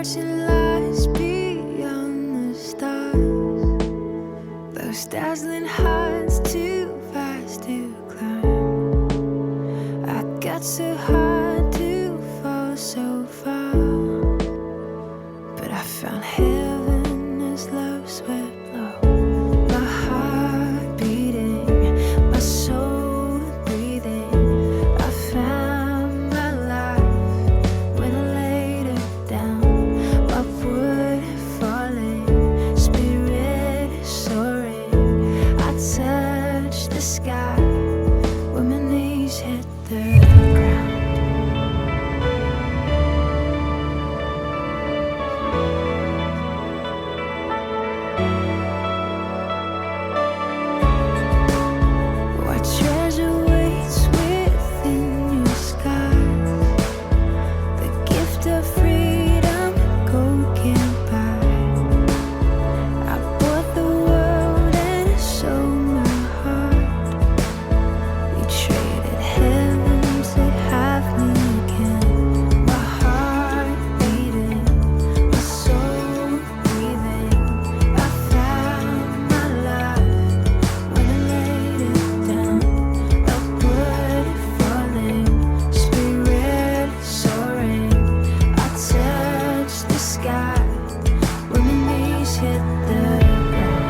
she lies beyond the stars. Those dazzling heights too fast to climb. I got so hard to fall so far, but I found heaven as love swept low. My heart beating, my soul breathing. I found my life when I laid it down. Upward falling, spirit soaring. I touched the sky when my knees hit the ground. What treasure waits within your skies? The gift of freedom gold can't buy. I bought the world and sold my heart. We traded heaven to have me again. My heart beating, my soul breathing. I found my life when I laid it down. Upward falling, spirit soaring. I touched the sky when my knees hit the ground.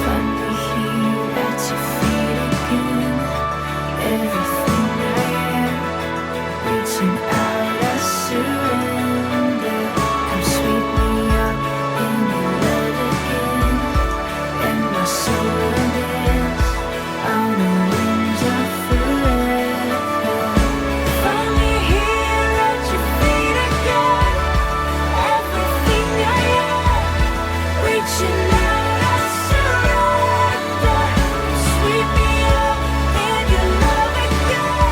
Finally here at your feet again. Everything I am, reaching out, I surrender. Come sweep me up in your love again, and my soul will dance on the wings of forever. Finally here at your feet again. Everything I am, reaching out, I surrender. Sweep me up in your love again,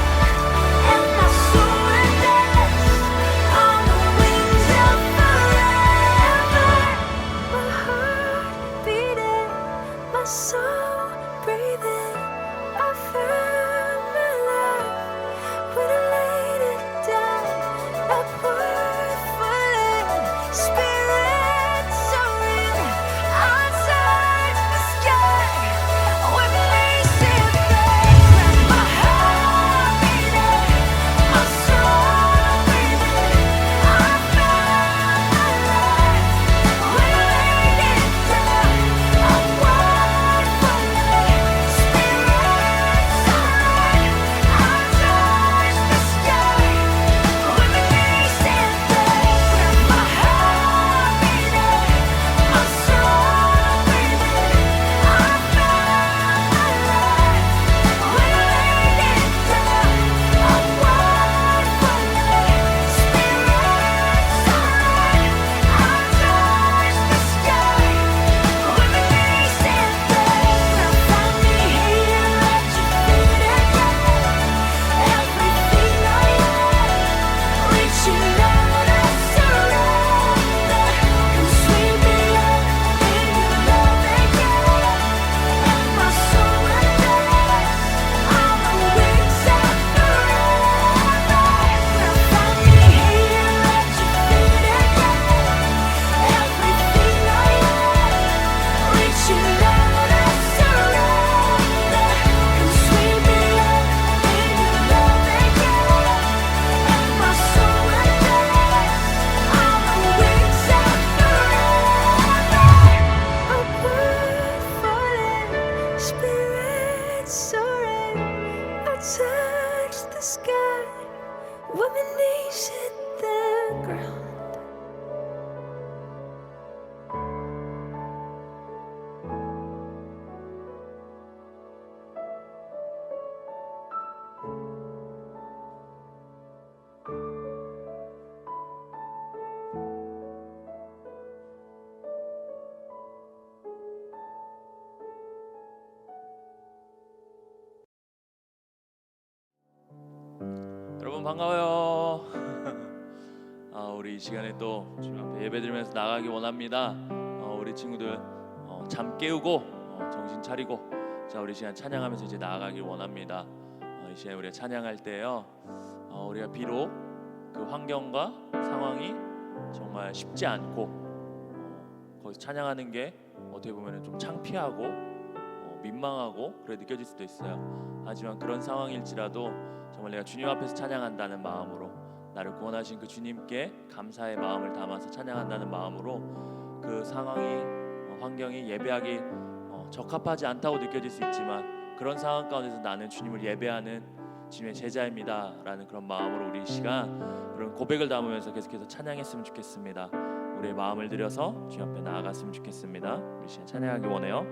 and my soul will dance on the wings of forever. My heart beating, my soul breathing. I found my life when I laid it down. Upward falling, spirit soaring. I touched the sky when my knees hit the ground. My heart beating, my soul breathing. I found my life when I laid it down. Upward falling, 여러분 반가워요. 우리 이 시간에 또 주님 앞에 예배드리면서 나가기 원합니다. 우리 친구들 잠 깨우고 정신 차리고 자 우리 시간 찬양하면서 이제 나아가길 원합니다. 이 시간에 우리가 찬양할 때요 우리가 비록 그 환경과 상황이 정말 쉽지 않고 거기서 찬양하는 게 어떻게 보면 좀 창피하고 민망하고 그래 느껴질 수도 있어요. 하지만 그런 상황일지라도 정말 내가 주님 앞에서 찬양한다는 마음으로 나를 구원하신 그 주님께 감사의 마음을 담아서 찬양한다는 마음으로 그 상황이 환경이 예배하기 적합하지 않다고 느껴질 수 있지만 그런 상황 가운데서 나는 주님을 예배하는 주님의 제자입니다 라는 그런 마음으로 우리 이 시간 그런 고백을 담으면서 계속해서 찬양했으면 좋겠습니다. 우리의 마음을 들여서 주님 앞에 나아갔으면 좋겠습니다. 우리 시간 찬양하기 원해요.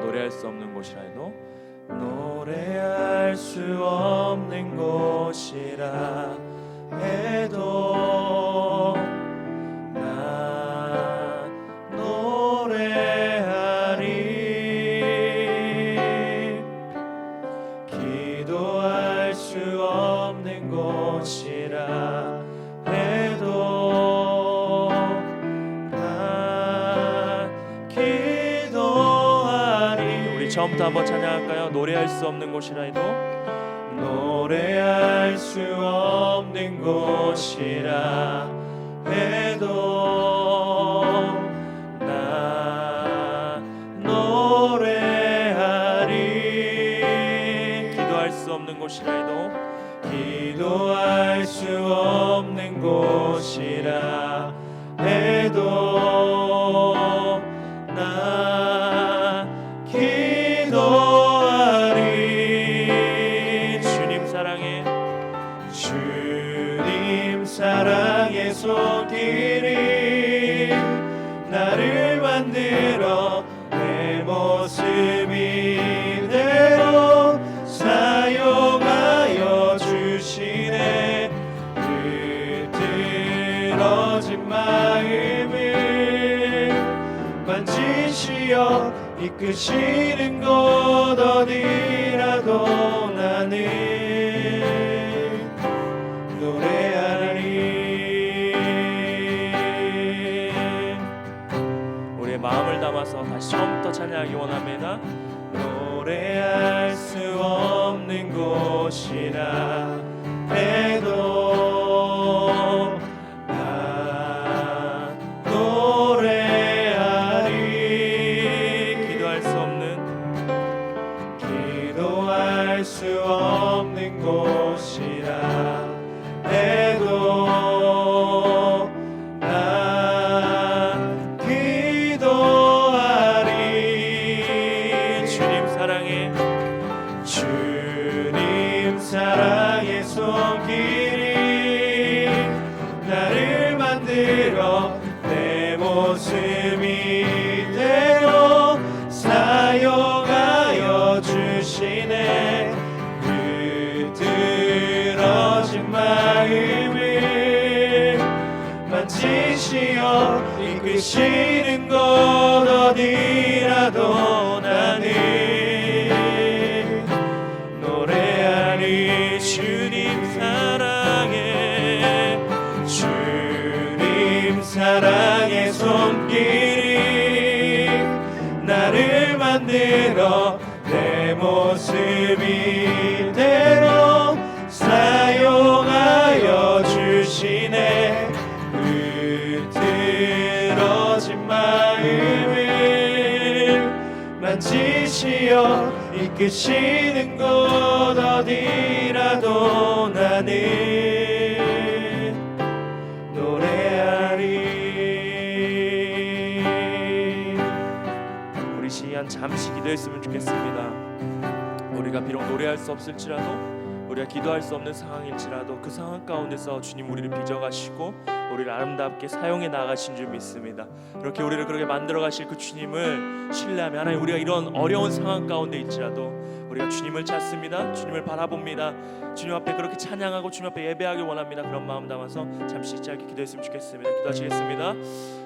노래할 수 없는 곳이라 해도 노래할 수 없는 곳이라 해도 난 노래하리 기도할 수 없는 곳이라 해도 난 기도하리. 우리 처음부터 한번 찬양할까요? 노래할 수 없는 곳이라 해도 노래할 수 없는 곳이라 해도 나 노래하리 기도할 수 없는 곳이라 해도 기도할 수 없는 곳이라 해도 나 기도하리. 주님 사랑해 주님 사랑의 손길이 나를 만들어 내 모습 이대로 사용하여 주시네. 흐트러진 마음을 만지시어 이끄시는 곳 어디라도 나는 노래하리. 우리의 마음을 담아서 다시 처음부터 찬양하기 원합니다. 노래할 수 없는 곳이라 해도 나 노래하리. 기도할 수 없는 곳이라 해도 난 기도하리. 주님 사랑해 주님 사랑의 손길이 나를 만들어 내 모습 이대로 사용하여 주시네. 흐트러진 마음을 만지시어 이끄시는 곳 어디라도 나는 노래하리. 주님 사랑해 주님 사랑의 손길이 나를 만들어 내 모습 이대로 사용하여 주시네. 흐트러진 마음을 만지시어 이끄시는 곳 어디라도 나는 노래하리. 우리 시간 잠시 기도했으면 좋겠습니다. 우리가 비록 노래할 수 없을지라도 우리가 기도할 수 없는 상황일지라도 그 상황 가운데서 주님 우리를 빚어가시고 우리를 아름답게 사용해 나가신 줄 믿습니다. 이렇게 우리를 그렇게 만들어 가실 그 주님을 신뢰하며 하나님 우리가 이런 어려운 상황 가운데 있지라도 우리 우리가 주님을 찾습니다. 주님을 바라봅니다. 주님 앞에 그렇게 찬양하고 주님 앞에 예배하기 원합니다. 그런 마음 담아서 잠시 짧게 기도했으면 좋겠습니다. 기도하시겠습니다.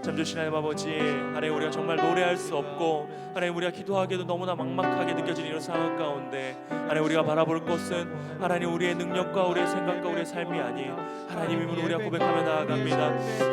잠조신 하나님 아버지, 하나님 우리가 정말 노래할 수 없고 하나님 우리가 기도하기에도 너무나 막막하게 느껴지는 이런 상황 가운데 하나님 우리가 바라볼 것은 하나님 우리의 능력과 우리의 생각과 우리의 삶이 아닌 하나님임을 우리가 고백하며 나아갑니다.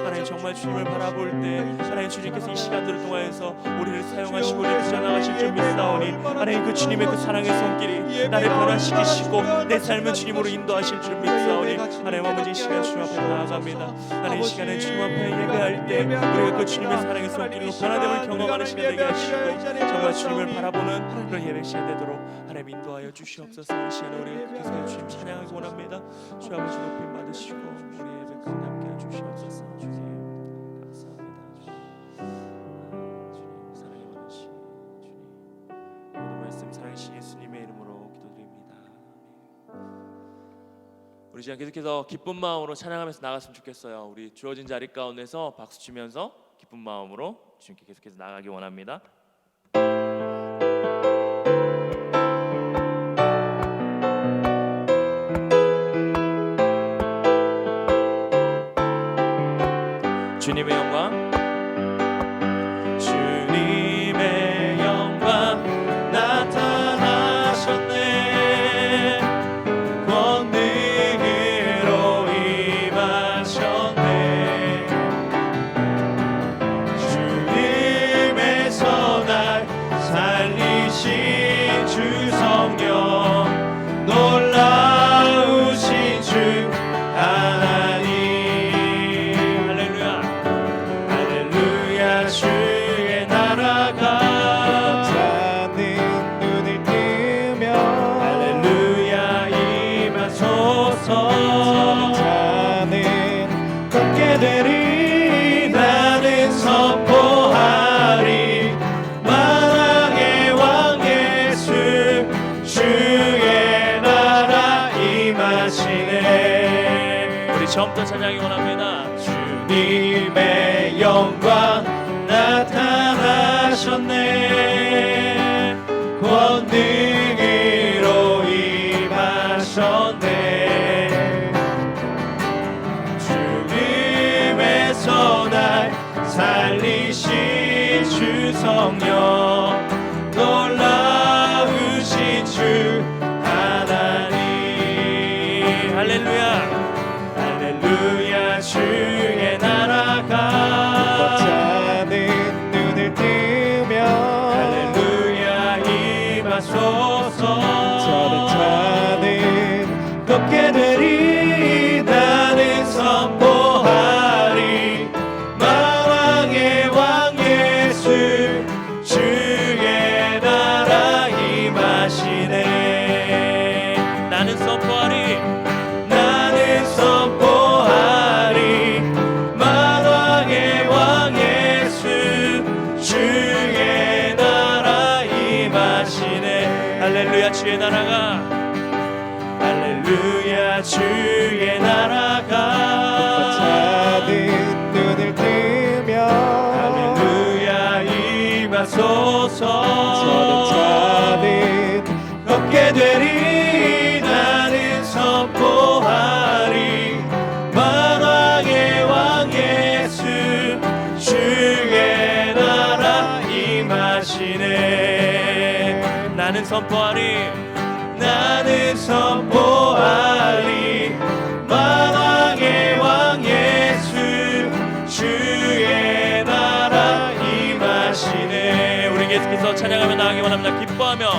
하나님 정말 주님을 바라볼 때 하나님 주님께서 이 시간들을 통하여서 우리를 사용하시고 우리를 부자나가실 줄 믿사오니 하나님 그 주님의 그 사랑의 손길이 나를 변화시키시고 내 삶을 주님으로 인도하실 줄 믿사오니 하나님 아버지 이 시간 주님 앞에 나아갑니다. 하나님 이 시간에 주님 앞에 예배할 때 우리가 그 주님의 사랑의 손길로 변화됨을 경험하는 시간 되게 하시고 정말 주님을 바라보는 그런 예배 시간 되도록 하나님 인도하여 주시옵소서. 이 시간에 우리가 계속해서 주님 찬양하기 원합니다. 주 아버지 높임 받으시고 우리 예배 가운데 함께 주시옵소서. 주님 감사합니다. 주님 사랑이 많으신 주님 모든 말씀 사랑이신 예수님의 이름으로 기도드립니다. 우리 시간 계속해서 기쁜 마음으로 찬양하면서 나갔으면 좋겠어요. 우리 주어진 자리 가운데서 박수 치면서 기쁜 마음으로 주님께 계속해서 나가기 원합니다. 주님의 영광, 주님의 영광 나타나셨네. 권능으로 임하셨네. 주님에서 날 살리신 주 성령 놀라우신 주 하나님. 주의 나라가 자는 눈을 뜨며 할렐루야 임하소서. 자는 걷게 되리 나는 선포하리 만왕의 왕 예수 주의 나라 임하시네. 우리 처음부터 찬양이 원합니다. 주님의 영광 나타나셨네. 권능으로 임하셨네. 주님에서 날 살리신 주 성령 놀라우신 주 하나님. 할렐루야 할렐루야 주의 나라가 자는 눈을 뜨며 할렐루야 임하소서. 자는 걷게 되리 나는 선포하리 만왕의 왕 예수 주의 나라 임하시네. 나는 선포하리 나는 선포하리 만왕의 왕 예수 주의 나라 임하시네. 할렐루야 주의 나라가 할렐루야 주의 나라가 자는 눈을 뜨며 할렐루야 임하소서. 자는 걷게 되리 나는 선포하리 만왕의 왕 예수 주의 나라 임하시네. 나는 선포하리 나는 선포하리 만왕의 왕 예수 주의 나라 임하시네. 우리 계속해서 찬양하며 나가기 원합니다. 기뻐하며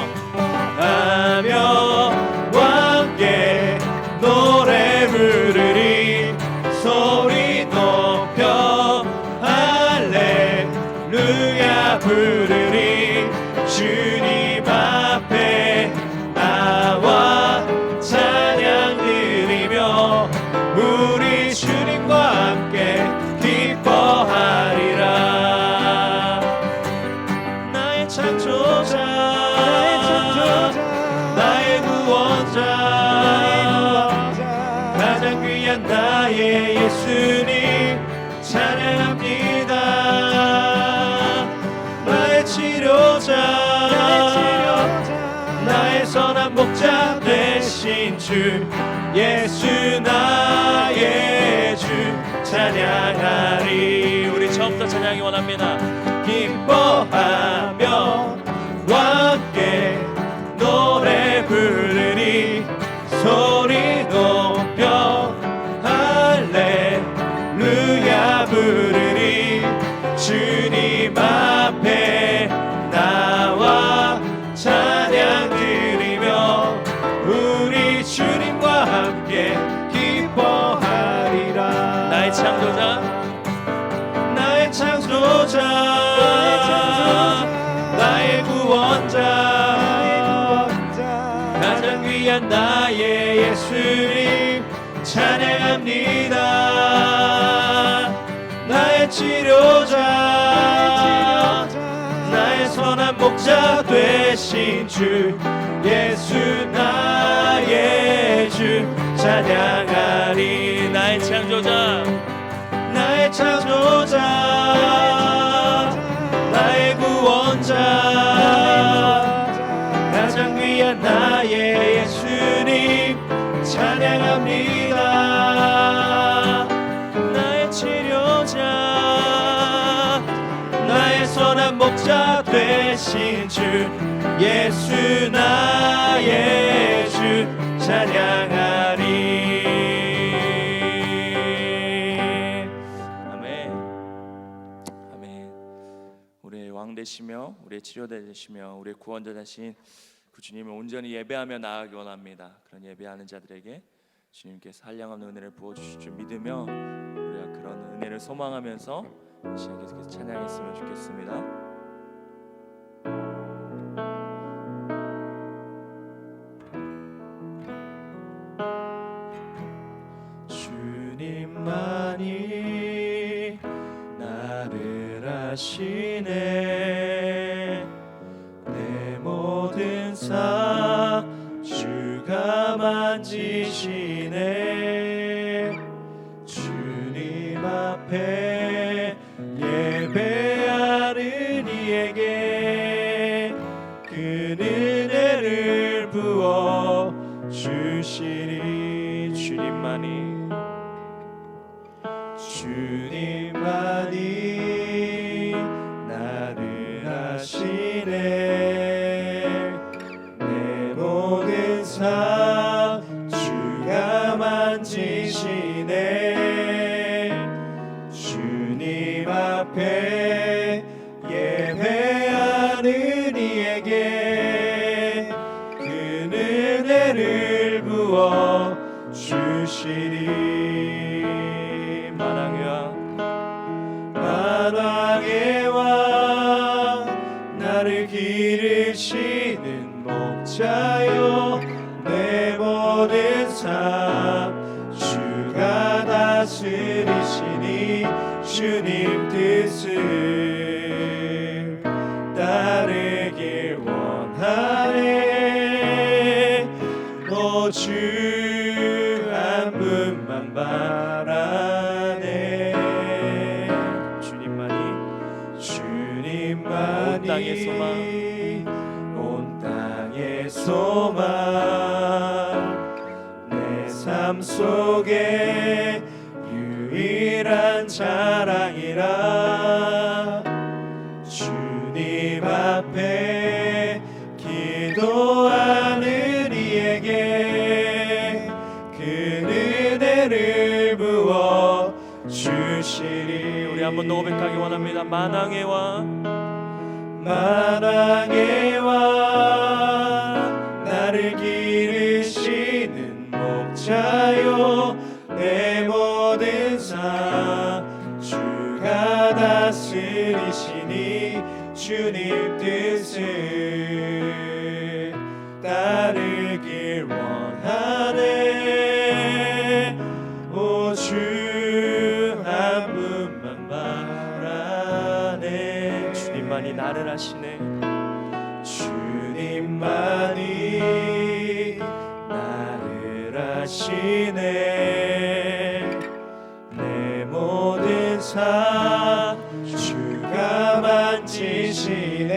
함께 노래 부르리 소리 높여 할렐루야 부르리 주님 앞에 나와 찬양 드리며 우리 주님과 함께 기뻐하리라. 나의 창조자 나의 구원자 가장 귀한 나의 예수님 찬양합니다. 나의 치료자 나의 선한 선한 목자 되신 주 예수 나의 주 찬양하리. 우리 처음부터 찬양이 원합니다. 기뻐하며 함께 노래 부르리. 소리 높여 할렐루야 부르리. 주님 앞에 나와 찬양 드리며 우리 주님과 함께 기뻐하리라. 나의 창조자, 나의 창조자, 나의 구원자, 가장 귀한 나의 예수님 찬양합니다. 나의 치료자, 나의 선한 목자 되신 주 예수 나의 주 찬양하리. 나의 창조자, 나의 창조자, 나의 구원자, 가장 귀한 나의 예수님 찬양합니다. 나의 치료자, 나의 선한 목자 되신 주 예수 나의 주 찬양하리. 우리의 왕 되시며 우리의 치료대 되시며 우리의 구원자 되신 그 주님을 온전히 예배하며 나아가기 원합니다. 그런 예배하는 자들에게 주님께서 한량없는 은혜를 부어주실 줄 믿으며 우리가 그런 은혜를 소망하면서 이 시간 계속해서 찬양했으면 좋겠습니다. 주님만이 나를 아시네. 내 모든 삶 주가 만지시네. 주님 앞에 예배하는 이에게 그 은혜를 부어 주시리. 주님만이 나를 아시네. 내 모든 삶 주가 만지시네. 주님 앞에 예배하는 이에게 그 은혜를 부어 주시리. 만왕의 왕 나를 기르시는 목자여. 내 모든 삶 주가 다스리시니 주님 뜻을 따르길 원하네. 오 주 한 분만 바라네. 온 땅의 소망, 온 땅의 소망, 내 삶 속에 유일한 자랑이라. 주님 앞에 기도하는 이에게 그 은혜를 부어 주시리. 우리 한 번 더 고백하기 원합니다. 만왕의 왕, 만왕의 왕 나를 기르시는 목자요. 내 모든 삶 주가 다스리시니 주님 뜻을 따르길 원하네. 오 주 한 분만 바라네. 주님만이 나를 아시네. 주님만이 나를 아시네. 내 모든 삶 주가 만지시네.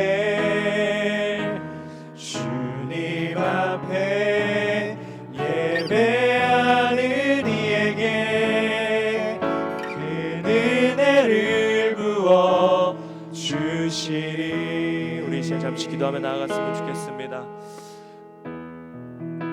주님 앞에 잠시 기도하며 나아갔으면 좋겠습니다.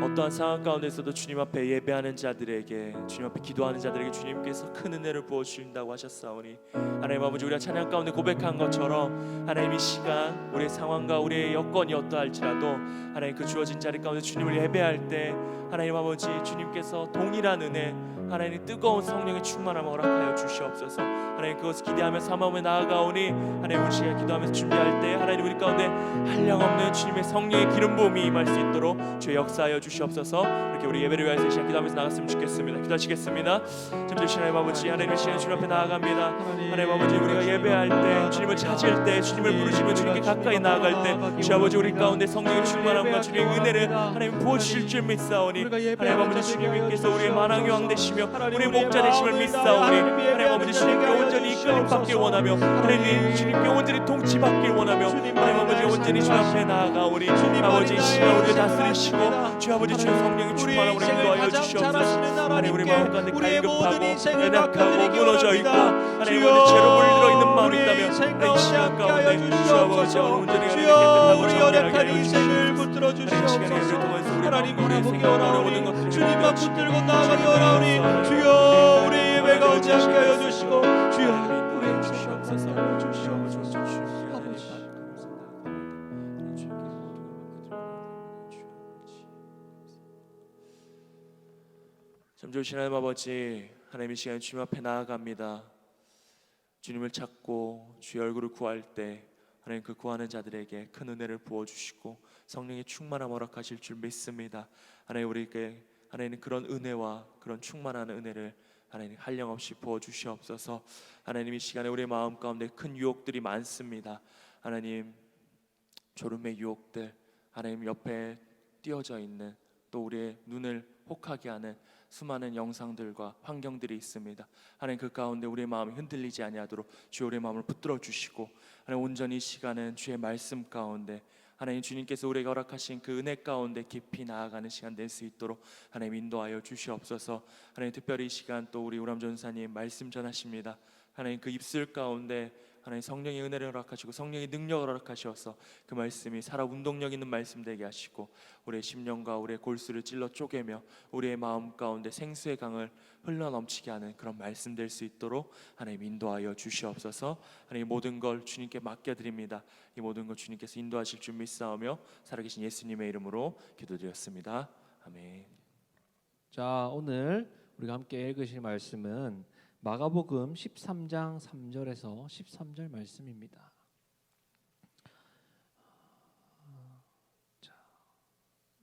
어떠한 상황 가운데서도 주님 앞에 예배하는 자들에게, 주님 앞에 기도하는 자들에게 주님께서 큰 은혜를 부어주신다고 하셨사오니 하나님 아버지, 우리가 찬양 가운데 고백한 것처럼 하나님 이 시간 우리의 상황과 우리의 여건이 어떠할지라도 하나님 그 주어진 자리 가운데 주님을 예배할 때 하나님 아버지, 주님께서 동일한 은혜, 하나님 뜨거운 성령의 충만함을 허락하여 주시옵소서. 하나님 그것을 기대하며 사모하며 나아가오니 하나님 우리 시간 기도하면서 준비할 때 하나님 우리 가운데 한량없는 주님의 성령의 기름 부음이 임할 수 있도록 주의 역사하여 주시옵소서. 이렇게 우리 예배를 위하여서 이 시간 기도하면서 나갔으면 좋겠습니다. 기도하시겠습니다. 잠시 하나님 아버지, 하나님 이 시간 주님 앞에 나아갑니다. 하나님 아버지, 우리가 예배할 때, 주님을 찾을 때, 주님을 부르시며 주님께 가까이 나아갈 때 주 아버지, 우리 가운데 성령의 충만함과 주님의 은혜를 하나님 부어주실 줄 믿사오니 하나님 아버지, 주님께서 우리의 만왕의 왕 되시며 우리의 목자 되심을 믿사오니 하나님 아버지, 주님께 온전히 이끌림 받길 원하며 하나님 주님께 온전히 통치받길 원하며 하나님 아버지, 온전히 주 앞에 나아가오니 아버지, 이 시간 우리를 다스리시고 주 아버지, 주의 성령이 충만함으로 인도하여 주시옵소서. 하나님 우리 마음 가운데 갈급하고 연약하고 무너져 있고 하나님 우리 죄로 물들어 있는 마음이 있다면 이 시간 가운데 주 아버지, 온전히 우리 연약한 인생을 붙들어 주시옵소서. 하나님 우리 보기 원하오니 주님만 붙들고 나아가기 원하오니 주여 우리 예배 가운데 함께 하여 주시고 주여 우리 인생 가운데 하여 주시옵소서. 아버지 참 좋으신 하나님 아버지, 하나님 이 시간에 주님 앞에 나아갑니다. 주님을 찾고 주의 얼굴을 구할 때 하나님 그 구하는 자들에게 큰 은혜를 부어주시고 성령의 충만함 허락하실 줄 믿습니다. 하나님 우리에게 하나님 그런 은혜와 그런 충만한 은혜를 하나님 한량없이 부어주시옵소서. 하나님 이 시간에 우리의 마음 가운데 큰 유혹들이 많습니다. 하나님 졸음의 유혹들, 하나님 옆에 띄어져 있는 또 우리의 눈을 혹하게 하는 수많은 영상들과 환경들이 있습니다. 하나님 그 가운데 우리의 마음이 흔들리지 아니하도록 주여 우리의 마음을 붙들어 주시고 하나님 온전히 이 시간은 주의 말씀 가운데 하나님 주님께서 우리에게 허락하신 그 은혜 가운데 깊이 나아가는 시간 될 수 있도록 하나님 인도하여 주시옵소서. 하나님 특별히 이 시간 또 우리 우람 전사님 말씀 전하십니다. 하나님 그 입술 가운데 하나님 성령의 은혜를 허락하시고 성령의 능력을 허락하셔서 그 말씀이 살아 운동력 있는 말씀 되게 하시고 우리의 심령과 우리의 골수를 찔러 쪼개며 우리의 마음 가운데 생수의 강을 흘러넘치게 하는 그런 말씀 될 수 있도록 하나님 인도하여 주시옵소서. 하나님 모든 걸 주님께 맡겨드립니다. 이 모든 걸 주님께서 인도하실 줄 믿사오며 살아계신 예수님의 이름으로 기도드렸습니다. 아멘. 자, 오늘 우리가 함께 읽으실 말씀은 마가복음 13장 3절에서 13절 말씀입니다. 자,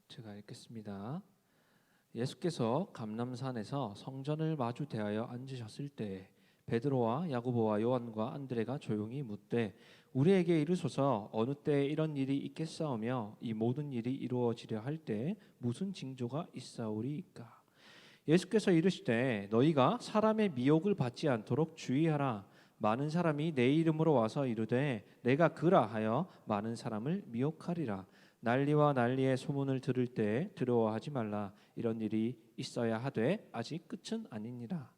제가 읽겠습니다. 예수께서 감람산에서 성전을 마주 대하여 앉으셨을 때 베드로와 야고보와 요한과 안드레가 조용히 묻되 우리에게 이르소서 어느 때에 이런 일이 있겠사오며 이 모든 일이 이루어지려 할 때 무슨 징조가 있사오리이까? 예수께서 이르시되 너희가 사람의 미혹을 받지 않도록 주의하라. 많은 사람이 내 이름으로 와서 이르되 내가 그라 하여 많은 사람을 미혹하리라. 난리와 난리의 소문을 들을 때 두려워하지 말라. 이런 일이 있어야 하되 아직 끝은 아니니라.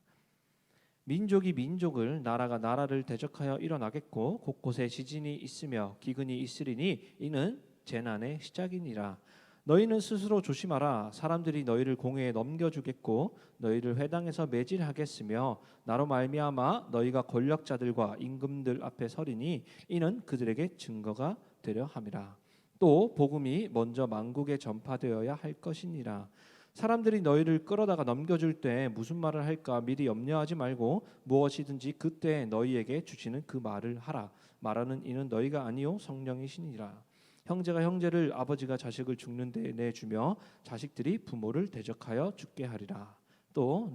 민족이 민족을 나라가 나라를 대적하여 일어나겠고 곳곳에 지진이 있으며 기근이 있으리니 이는 재난의 시작이니라. 너희는 스스로 조심하라. 사람들이 너희를 공회에 넘겨주겠고 너희를 회당에서 매질하겠으며 나로 말미암아 너희가 권력자들과 임금들 앞에 서리니 이는 그들에게 증거가 되려 함이라. 또 복음이 먼저 만국에 전파되어야 할 것이니라. 사람들이 너희를 끌어다가 넘겨줄 때 무슨 말을 할까 미리 염려하지 말고 무엇이든지 그때 너희에게 주시는 그 말을 하라. 말하는 이는 너희가 아니요 성령이시니라. 형제가 형제를 아버지가 자식을 죽는 데 내주며 자식들이 부모를 대적하여 죽게 하리라. 또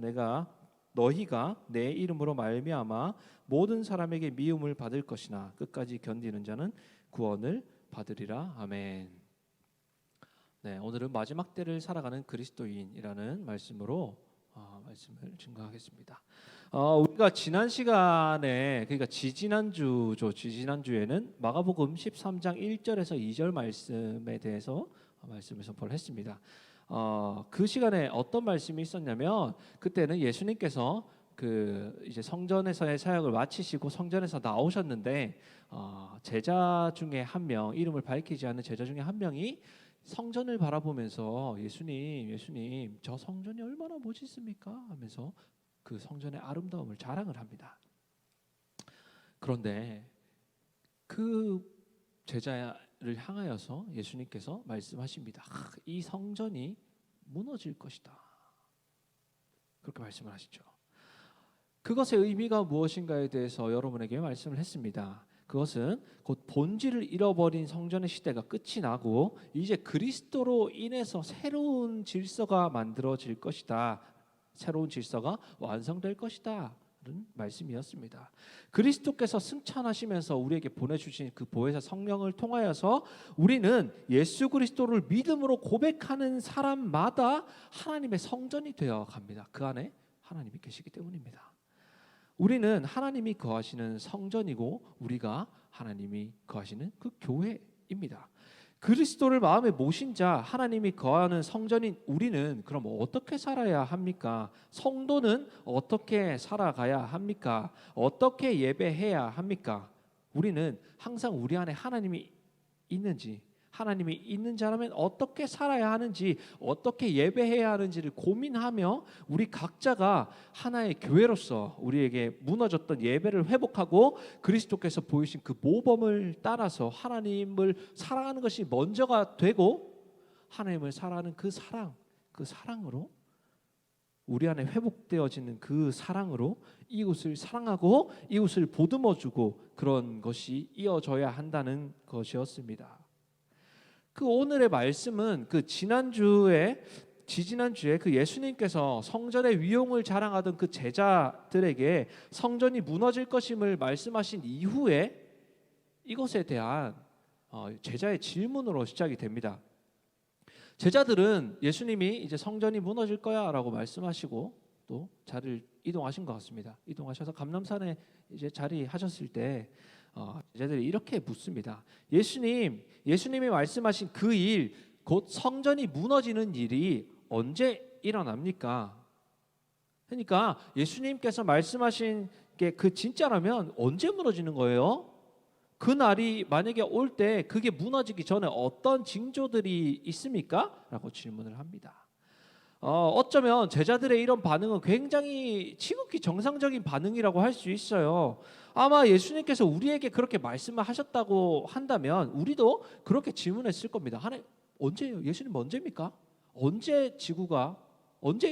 너희가 내 이름으로 말미암아 모든 사람에게 미움을 받을 것이나 끝까지 견디는 자는 구원을 받으리라. 아멘. 네, 오늘은 마지막 때를 살아가는 그리스도인이라는 말씀으로 말씀을 증거하겠습니다. 우리가 지난 시간에 그러니까 지지난주에는 마가복음 13장 1절에서 2절 말씀에 대해서 말씀을 선포를 했습니다. 그 시간에 어떤 말씀이 있었냐면 그때는 예수님께서 이제 성전에서의 사역을 마치시고 성전에서 나오셨는데 제자 중에 한 명, 이름을 밝히지 않는 제자 중에 한 명이 성전을 바라보면서 예수님 저 성전이 얼마나 멋있습니까? 하면서 그 성전의 아름다움을 자랑을 합니다. 그런데 그 제자를 향하여서 예수님께서 말씀하십니다. 이 성전이 무너질 것이다. 그렇게 말씀을 하시죠. 그것의 의미가 무엇인가에 대해서 여러분에게 말씀을 했습니다. 그것은 곧 본질을 잃어버린 성전의 시대가 끝이 나고 이제 그리스도로 인해서 새로운 질서가 만들어질 것이다. 새로운 질서가 완성될 것이다. 는 말씀이었습니다. 그리스도께서 승천하시면서 우리에게 보내주신 그 보혜사 성령을 통하여서 우리는 예수 그리스도를 믿음으로 고백하는 사람마다 하나님의 성전이 되어 갑니다. 그 안에 하나님이 계시기 때문입니다. 우리는 하나님이 거하시는 성전이고 우리가 하나님이 거하시는 그 교회입니다. 그리스도를 마음에 모신 자, 하나님이 거하는 성전인 우리는 그럼 어떻게 살아야 합니까? 성도는 어떻게 살아가야 합니까? 어떻게 예배해야 합니까? 우리는 항상 우리 안에 하나님이 있는지, 하나님이 있는 자라면 어떻게 살아야 하는지, 어떻게 예배해야 하는지를 고민하며 우리 각자가 하나의 교회로서 우리에게 무너졌던 예배를 회복하고 그리스도께서 보이신 그 모범을 따라서 하나님을 사랑하는 것이 먼저가 되고 하나님을 사랑하는 그 사랑으로 우리 안에 회복되어지는 그 사랑으로 이웃을 사랑하고 이웃을 보듬어주고 그런 것이 이어져야 한다는 것이었습니다. 그 오늘의 말씀은 그 지지난주에 그 예수님께서 성전의 위용을 자랑하던 그 제자들에게 성전이 무너질 것임을 말씀하신 이후에 이것에 대한 제자의 질문으로 시작이 됩니다. 제자들은 예수님이 이제 성전이 무너질 거야라고 말씀하시고 또 자리를 이동하신 것 같습니다. 이동하셔서 감람산에 이제 자리하셨을 때 제자들이 이렇게 묻습니다. 예수님이 말씀하신 그 일, 곧 성전이 무너지는 일이 언제 일어납니까? 그러니까 예수님께서 말씀하신 게 그 진짜라면 언제 무너지는 거예요? 그 날이 만약에 올 때 그게 무너지기 전에 어떤 징조들이 있습니까? 라고 질문을 합니다. 어쩌면 제자들의 이런 반응은 굉장히 지극히 정상적인 반응이라고 할 수 있어요. 아마 예수님께서 우리에게 그렇게 말씀을 하셨다고 한다면 우리도 그렇게 질문했을 겁니다. 하나님 언제예요? 예수님 언제입니까? 언제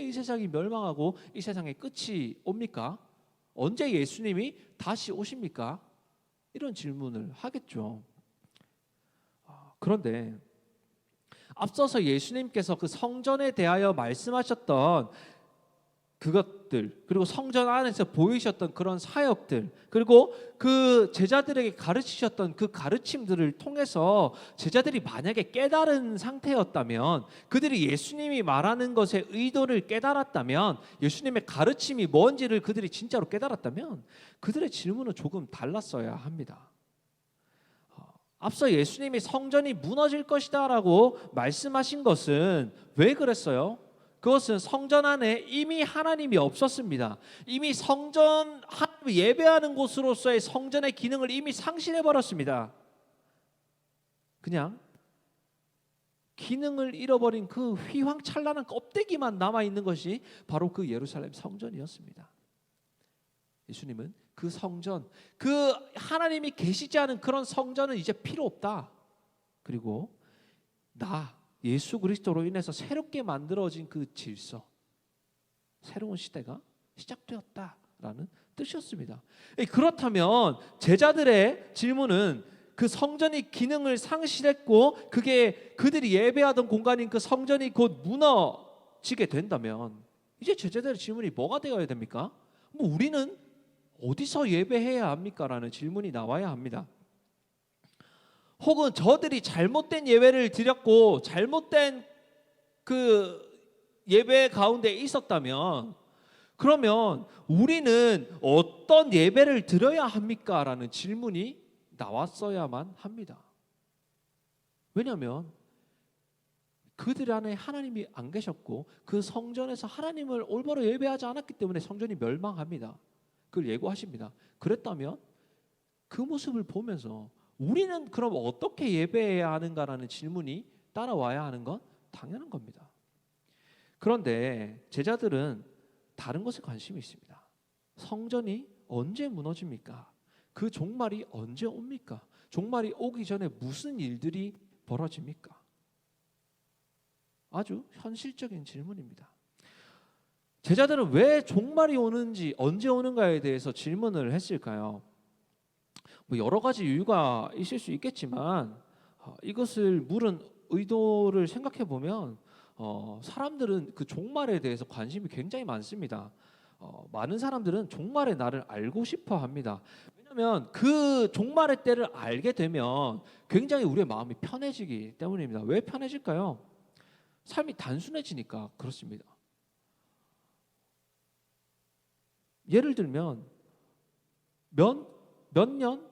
이 세상이 멸망하고 이 세상의 끝이 옵니까? 언제 예수님이 다시 오십니까? 이런 질문을 하겠죠. 그런데 앞서서 예수님께서 그 성전에 대하여 말씀하셨던 그것들, 그리고 성전 안에서 보이셨던 그런 사역들, 그리고 그 제자들에게 가르치셨던 그 가르침들을 통해서 제자들이 만약에 깨달은 상태였다면, 그들이 예수님이 말하는 것의 의도를 깨달았다면, 예수님의 가르침이 뭔지를 그들이 진짜로 깨달았다면 그들의 질문은 조금 달랐어야 합니다. 앞서 예수님이 성전이 무너질 것이다 라고 말씀하신 것은 왜 그랬어요? 그것은 성전 안에 이미 하나님이 없었습니다. 이미 성전, 하나님 예배하는 곳으로서의 성전의 기능을 이미 상실해버렸습니다. 그냥 기능을 잃어버린 그 휘황찬란한 껍데기만 남아있는 것이 바로 그 예루살렘 성전이었습니다. 예수님은 그 성전, 그 하나님이 계시지 않은 그런 성전은 이제 필요 없다. 그리고 예수 그리스도로 인해서 새롭게 만들어진 그 질서, 새로운 시대가 시작되었다라는 뜻이었습니다. 그렇다면 제자들의 질문은 그 성전이 기능을 상실했고 그게 그들이 예배하던 공간인 그 성전이 곧 무너지게 된다면 이제 제자들의 질문이 뭐가 되어야 됩니까? 우리는 어디서 예배해야 합니까? 라는 질문이 나와야 합니다. 혹은 저들이 잘못된 예배를 드렸고 잘못된 그 예배 가운데 있었다면 그러면 우리는 어떤 예배를 드려야 합니까? 라는 질문이 나왔어야만 합니다. 왜냐하면 그들 안에 하나님이 안 계셨고 그 성전에서 하나님을 올바로 예배하지 않았기 때문에 성전이 멸망합니다. 그걸 예고하십니다. 그랬다면 그 모습을 보면서 우리는 그럼 어떻게 예배해야 하는가라는 질문이 따라와야 하는 건 당연한 겁니다. 그런데 제자들은 다른 것에 관심이 있습니다. 성전이 언제 무너집니까? 그 종말이 언제 옵니까? 종말이 오기 전에 무슨 일들이 벌어집니까? 아주 현실적인 질문입니다. 제자들은 왜 종말이 오는지 언제 오는가에 대해서 질문을 했을까요? 뭐 여러 가지 이유가 있을 수 있겠지만 이것을 물은 의도를 생각해 보면 사람들은 그 종말에 대해서 관심이 굉장히 많습니다. 많은 사람들은 종말의 날을 알고 싶어 합니다. 왜냐하면 그 종말의 때를 알게 되면 굉장히 우리의 마음이 편해지기 때문입니다. 왜 편해질까요? 삶이 단순해지니까 그렇습니다. 예를 들면 몇 년,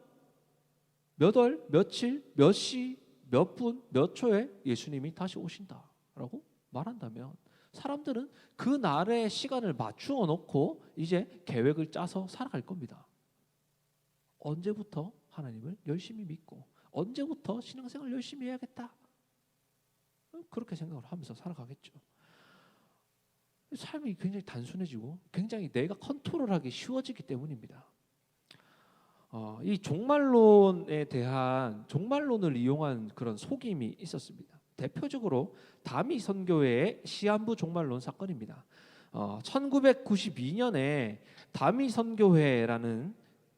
몇 월, 며칠, 몇 시, 몇 분, 몇 초에 예수님이 다시 오신다라고 말한다면 사람들은 그 날의 시간을 맞추어 놓고 이제 계획을 짜서 살아갈 겁니다. 언제부터 하나님을 열심히 믿고 언제부터 신앙생활을 열심히 해야겠다. 그렇게 생각을 하면서 살아가겠죠. 삶이 굉장히 단순해지고 굉장히 내가 컨트롤하기 쉬워지기 때문입니다. 이 종말론에 대한 종말론을 이용한 그런 속임이 있었습니다. 대표적으로 다미 선교회의 시한부 종말론 사건입니다. 1992년에 다미 선교회라는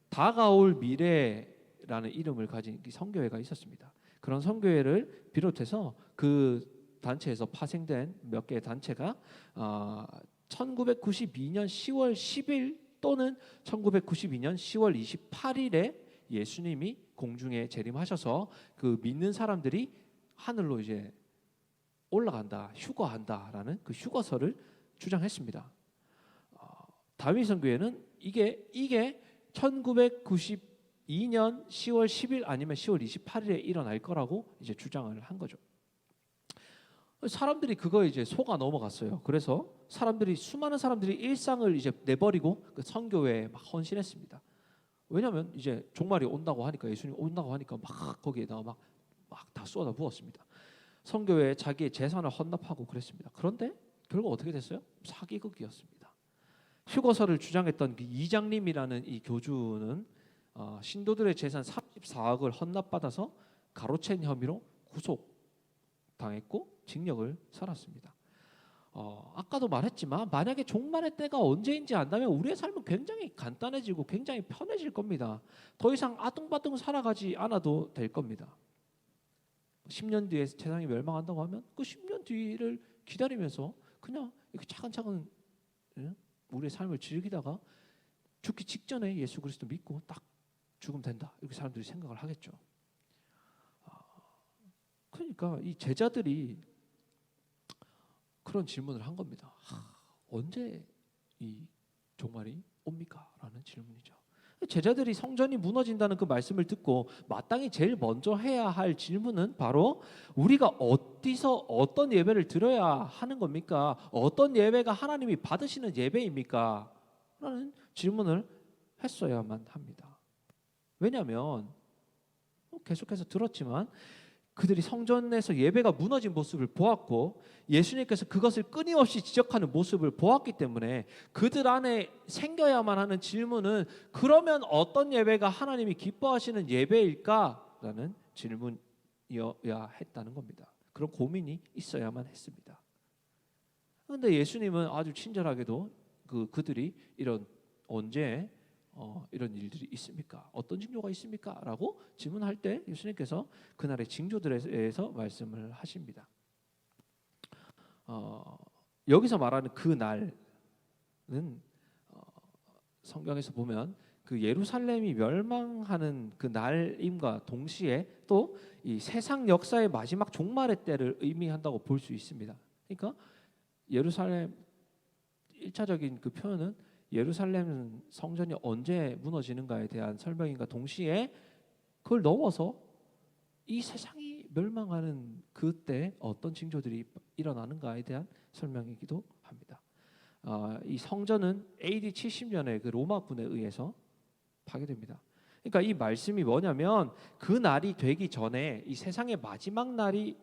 다가올 미래라는 이름을 가진 선교회가 있었습니다. 그런 선교회를 비롯해서 그 단체에서 파생된 몇 개의 단체가 1992년 10월 10일 또는 1992년 10월 28일에 예수님이 공중에 재림하셔서 그 믿는 사람들이 하늘로 이제 올라간다, 휴거한다라는 그 휴거설을 주장했습니다. 다미 선교회는 이게 1992년 10월 10일 아니면 10월 28일에 일어날 거라고 이제 주장을 한 거죠. 사람들이 그거에 이제 속아 넘어갔어요. 그래서 수많은 사람들이 일상을 이제 내버리고 그 선교회에 막 헌신했습니다. 왜냐하면 이제 종말이 온다고 하니까 예수님 온다고 하니까 막 거기에다가 막 다 쏟아 부었습니다. 선교회에 자기의 재산을 헌납하고 그랬습니다. 그런데 결국 어떻게 됐어요? 사기극이었습니다. 휴거설을 주장했던 그 이장님이라는 이 교주는 신도들의 재산 34억을 헌납받아서 가로챈 혐의로 구속당했고 징역을 살았습니다. 아까도 말했지만 만약에 종말의 때가 언제인지 안다면 우리의 삶은 굉장히 간단해지고 굉장히 편해질 겁니다. 더 이상 아둥바둥 살아가지 않아도 될 겁니다. 10년 뒤에 세상이 멸망한다고 하면 그 10년 뒤를 기다리면서 그냥 이렇게 차근차근 우리의 삶을 즐기다가 죽기 직전에 예수 그리스도 믿고 딱 죽으면 된다. 이렇게 사람들이 생각을 하겠죠. 그러니까 이 제자들이 그런 질문을 한 겁니다. 언제 이 종말이 옵니까? 라는 질문이죠. 제자들이 성전이 무너진다는 그 말씀을 듣고 마땅히 제일 먼저 해야 할 질문은 바로 우리가 어디서 어떤 예배를 드려야 하는 겁니까? 어떤 예배가 하나님이 받으시는 예배입니까? 라는 질문을 했어야만 합니다. 왜냐하면 계속해서 들었지만 그들이 성전에서 예배가 무너진 모습을 보았고 예수님께서 그것을 끊임없이 지적하는 모습을 보았기 때문에 그들 안에 생겨야만 하는 질문은 그러면 어떤 예배가 하나님이 기뻐하시는 예배일까라는 질문이어야 했다는 겁니다. 그런 고민이 있어야만 했습니다. 그런데 예수님은 아주 친절하게도 그들이 이런 언제 이런 일들이 있습니까? 어떤 징조가 있습니까? 라고 질문할 때 예수님께서 그날의 징조들에 대해서 말씀을 하십니다. 여기서 말하는 그 날은 성경에서 보면 그 예루살렘이 멸망하는 그 날임과 동시에 또 이 세상 역사의 마지막 종말의 때를 의미한다고 볼 수 있습니다. 그러니까 예루살렘 1차적인 그 표현은 예루살렘 성전이 언제 무너지는가에 대한 설명인가 동시에 그걸 넘어서 이 세상이 멸망하는 그때 어떤 징조들이 일어나는가에 대한 설명이기도 합니다. 이 성전은 AD 70년에 그 로마군에 의해서 파괴됩니다. 그러니까 이 말씀이 뭐냐면 그 날이 되기 전에 이 세상의 마지막 날이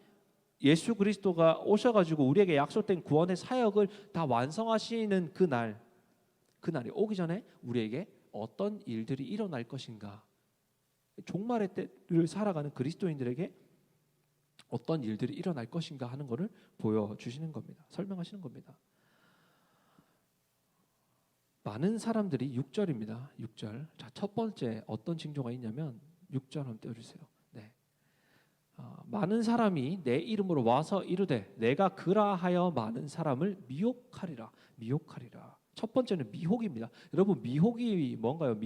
예수 그리스도가 오셔가지고 우리에게 약속된 구원의 사역을 다 완성하시는 그날이 오기 전에 우리에게 어떤 일들이 일어날 것인가, 종말의 때를 살아가는 그리스도인들에게 어떤 일들이 일어날 것인가 하는 것을 보여주시는 겁니다. 설명하시는 겁니다. 많은 사람들이 6절입니다. 6절. 자, 첫 번째 어떤 징조가 있냐면 6절 한번 떼어주세요. 네. 많은 사람이 내 이름으로 와서 이르되 내가 그라하여 많은 사람을 미혹하리라. 미혹하리라. 첫 번째는 미혹입니다. 여러분, 미혹이 뭔가요?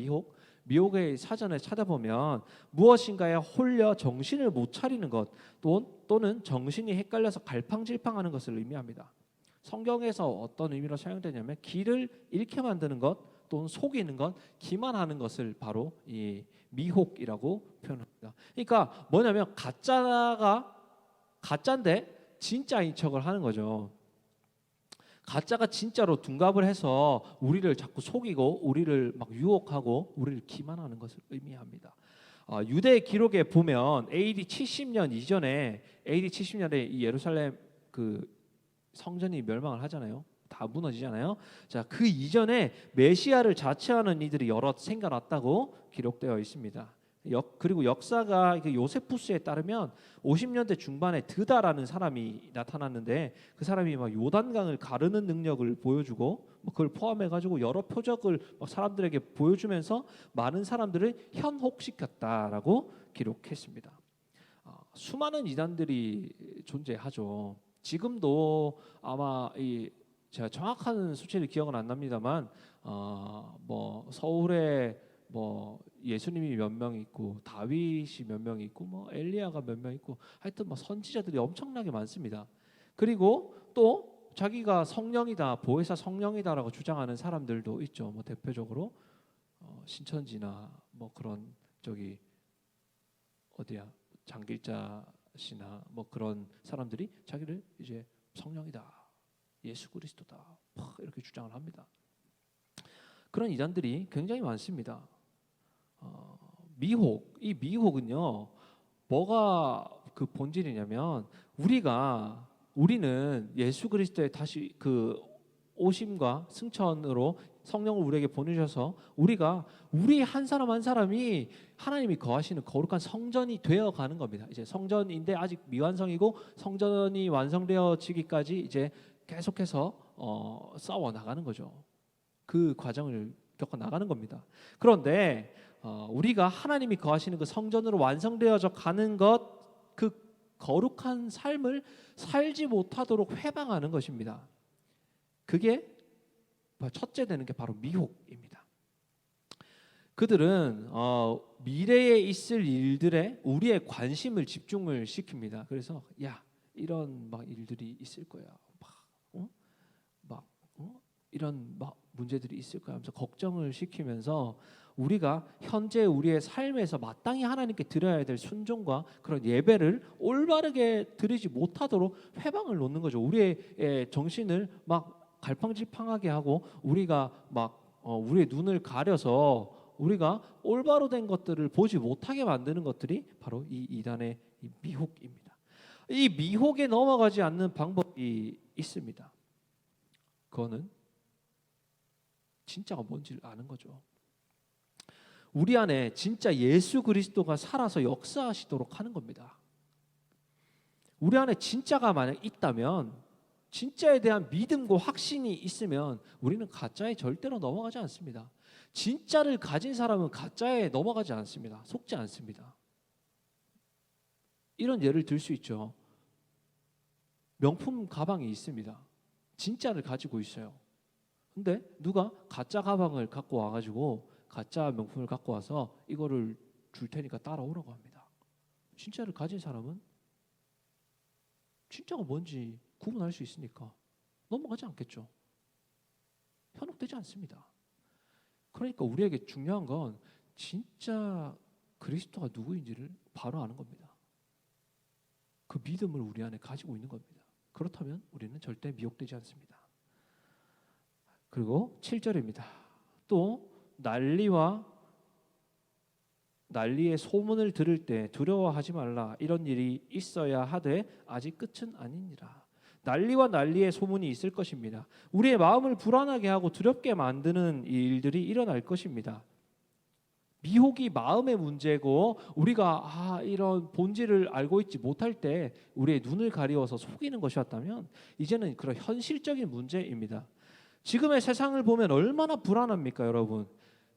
미혹의 사전에 찾아보면 무엇인가에 홀려 정신을 못 차리는 것 또는 정신이 헷갈려서 갈팡질팡하는 것을 의미합니다. 성경에서 어떤 의미로 사용되냐면 길을 잃게 만드는 것 또는 속이는 것, 기만하는 것을 바로 이 미혹이라고 표현합니다. 그러니까 뭐냐면 가짜인데 진짜인 척을 하는 거죠. 가짜가 진짜로 둔갑을 해서 우리를 자꾸 속이고 우리를 막 유혹하고 우리를 기만하는 것을 의미합니다. 유대 기록에 보면 AD 70년 이전에 AD 70년에 이 예루살렘 그 성전이 멸망을 하잖아요. 다 무너지잖아요. 자, 그 이전에 메시아를 자처하는 이들이 여럿 생겨났다고 기록되어 있습니다. 그리고 역사가 요세푸스에 따르면 50년대 중반에 드다라는 사람이 나타났는데 그 사람이 막 요단강을 가르는 능력을 보여주고 그걸 포함해가지고 여러 표적을 막 사람들에게 보여주면서 많은 사람들을 현혹시켰다라고 기록했습니다. 수많은 이단들이 존재하죠. 지금도 아마 제가 정확한 수치를 기억은 안 납니다만 뭐 서울에 뭐 예수님이 몇 명 있고 다윗이 몇 명 있고 뭐 엘리야가 몇 명 있고 하여튼 뭐 선지자들이 엄청나게 많습니다. 그리고 또 자기가 성령이다, 보혜사 성령이다라고 주장하는 사람들도 있죠. 뭐 대표적으로 신천지나 뭐 그런 저기 어디야 장길자 씨나 뭐 그런 사람들이 자기를 이제 성령이다, 예수 그리스도다 이렇게 주장을 합니다. 그런 이단들이 굉장히 많습니다. 이 미혹은요 뭐가 그 본질이냐면 우리는 예수 그리스도의 다시 그 오심과 승천으로 성령을 우리에게 보내셔서 우리 한 사람 한 사람이 하나님이 거하시는 거룩한 성전이 되어 가는 겁니다. 이제 성전인데 아직 미완성이고 성전이 완성되어지기까지 이제 계속해서 싸워 나가는 거죠. 그 과정을 겪어 나가는 겁니다. 그런데 우리가 하나님이 거하시는 그 성전으로 완성되어져 가는 그 거룩한 삶을 살지 못하도록 회방하는 것입니다. 그게 첫째 되는 게 바로 미혹입니다. 그들은 미래에 있을 일들에 우리의 관심을 집중을 시킵니다. 그래서 이런 막 일들이 있을 거야. 이런 막 문제들이 있을 거야 하면서 걱정을 시키면서 우리가 현재 우리의 삶에서 마땅히 하나님께 드려야 될 순종과 그런 예배를 올바르게 드리지 못하도록 회방을 놓는 거죠. 우리의 정신을 막 갈팡질팡하게 하고 우리가 막 우리의 눈을 가려서 우리가 올바로 된 것들을 보지 못하게 만드는 것들이 바로 이 이단의 이 미혹입니다. 이 미혹에 넘어가지 않는 방법이 있습니다. 그거는 진짜가 뭔지를 아는 거죠. 우리 안에 진짜 예수 그리스도가 살아서 역사하시도록 하는 겁니다. 우리 안에 진짜가 만약 있다면, 진짜에 대한 믿음과 확신이 있으면 우리는 가짜에 절대로 넘어가지 않습니다. 진짜를 가진 사람은 가짜에 넘어가지 않습니다. 속지 않습니다. 이런 예를 들 수 있죠. 명품 가방이 있습니다. 진짜를 가지고 있어요. 근데 누가 가짜 가방을 갖고 와가지고 가짜 명품을 갖고 와서 이거를 줄 테니까 따라오라고 합니다. 진짜를 가진 사람은 진짜가 뭔지 구분할 수 있으니까 넘어가지 않겠죠. 현혹되지 않습니다. 그러니까 우리에게 중요한 건 진짜 그리스도가 누구인지를 바로 아는 겁니다. 그 믿음을 우리 안에 가지고 있는 겁니다. 그렇다면 우리는 절대 미혹되지 않습니다. 그리고 7절입니다. 또 난리의 소문을 들을 때 두려워하지 말라. 이런 일이 있어야 하되 아직 끝은 아니니라. 난리의 소문이 있을 것입니다. 우리의 마음을 불안하게 하고 두렵게 만드는 일들이 일어날 것입니다. 미혹이 마음의 문제고 우리가 이런 본질을 알고 있지 못할 때 우리의 눈을 가리워서 속이는 것이었다면 이제는 그런 현실적인 문제입니다. 지금의 세상을 보면 얼마나 불안합니까, 여러분?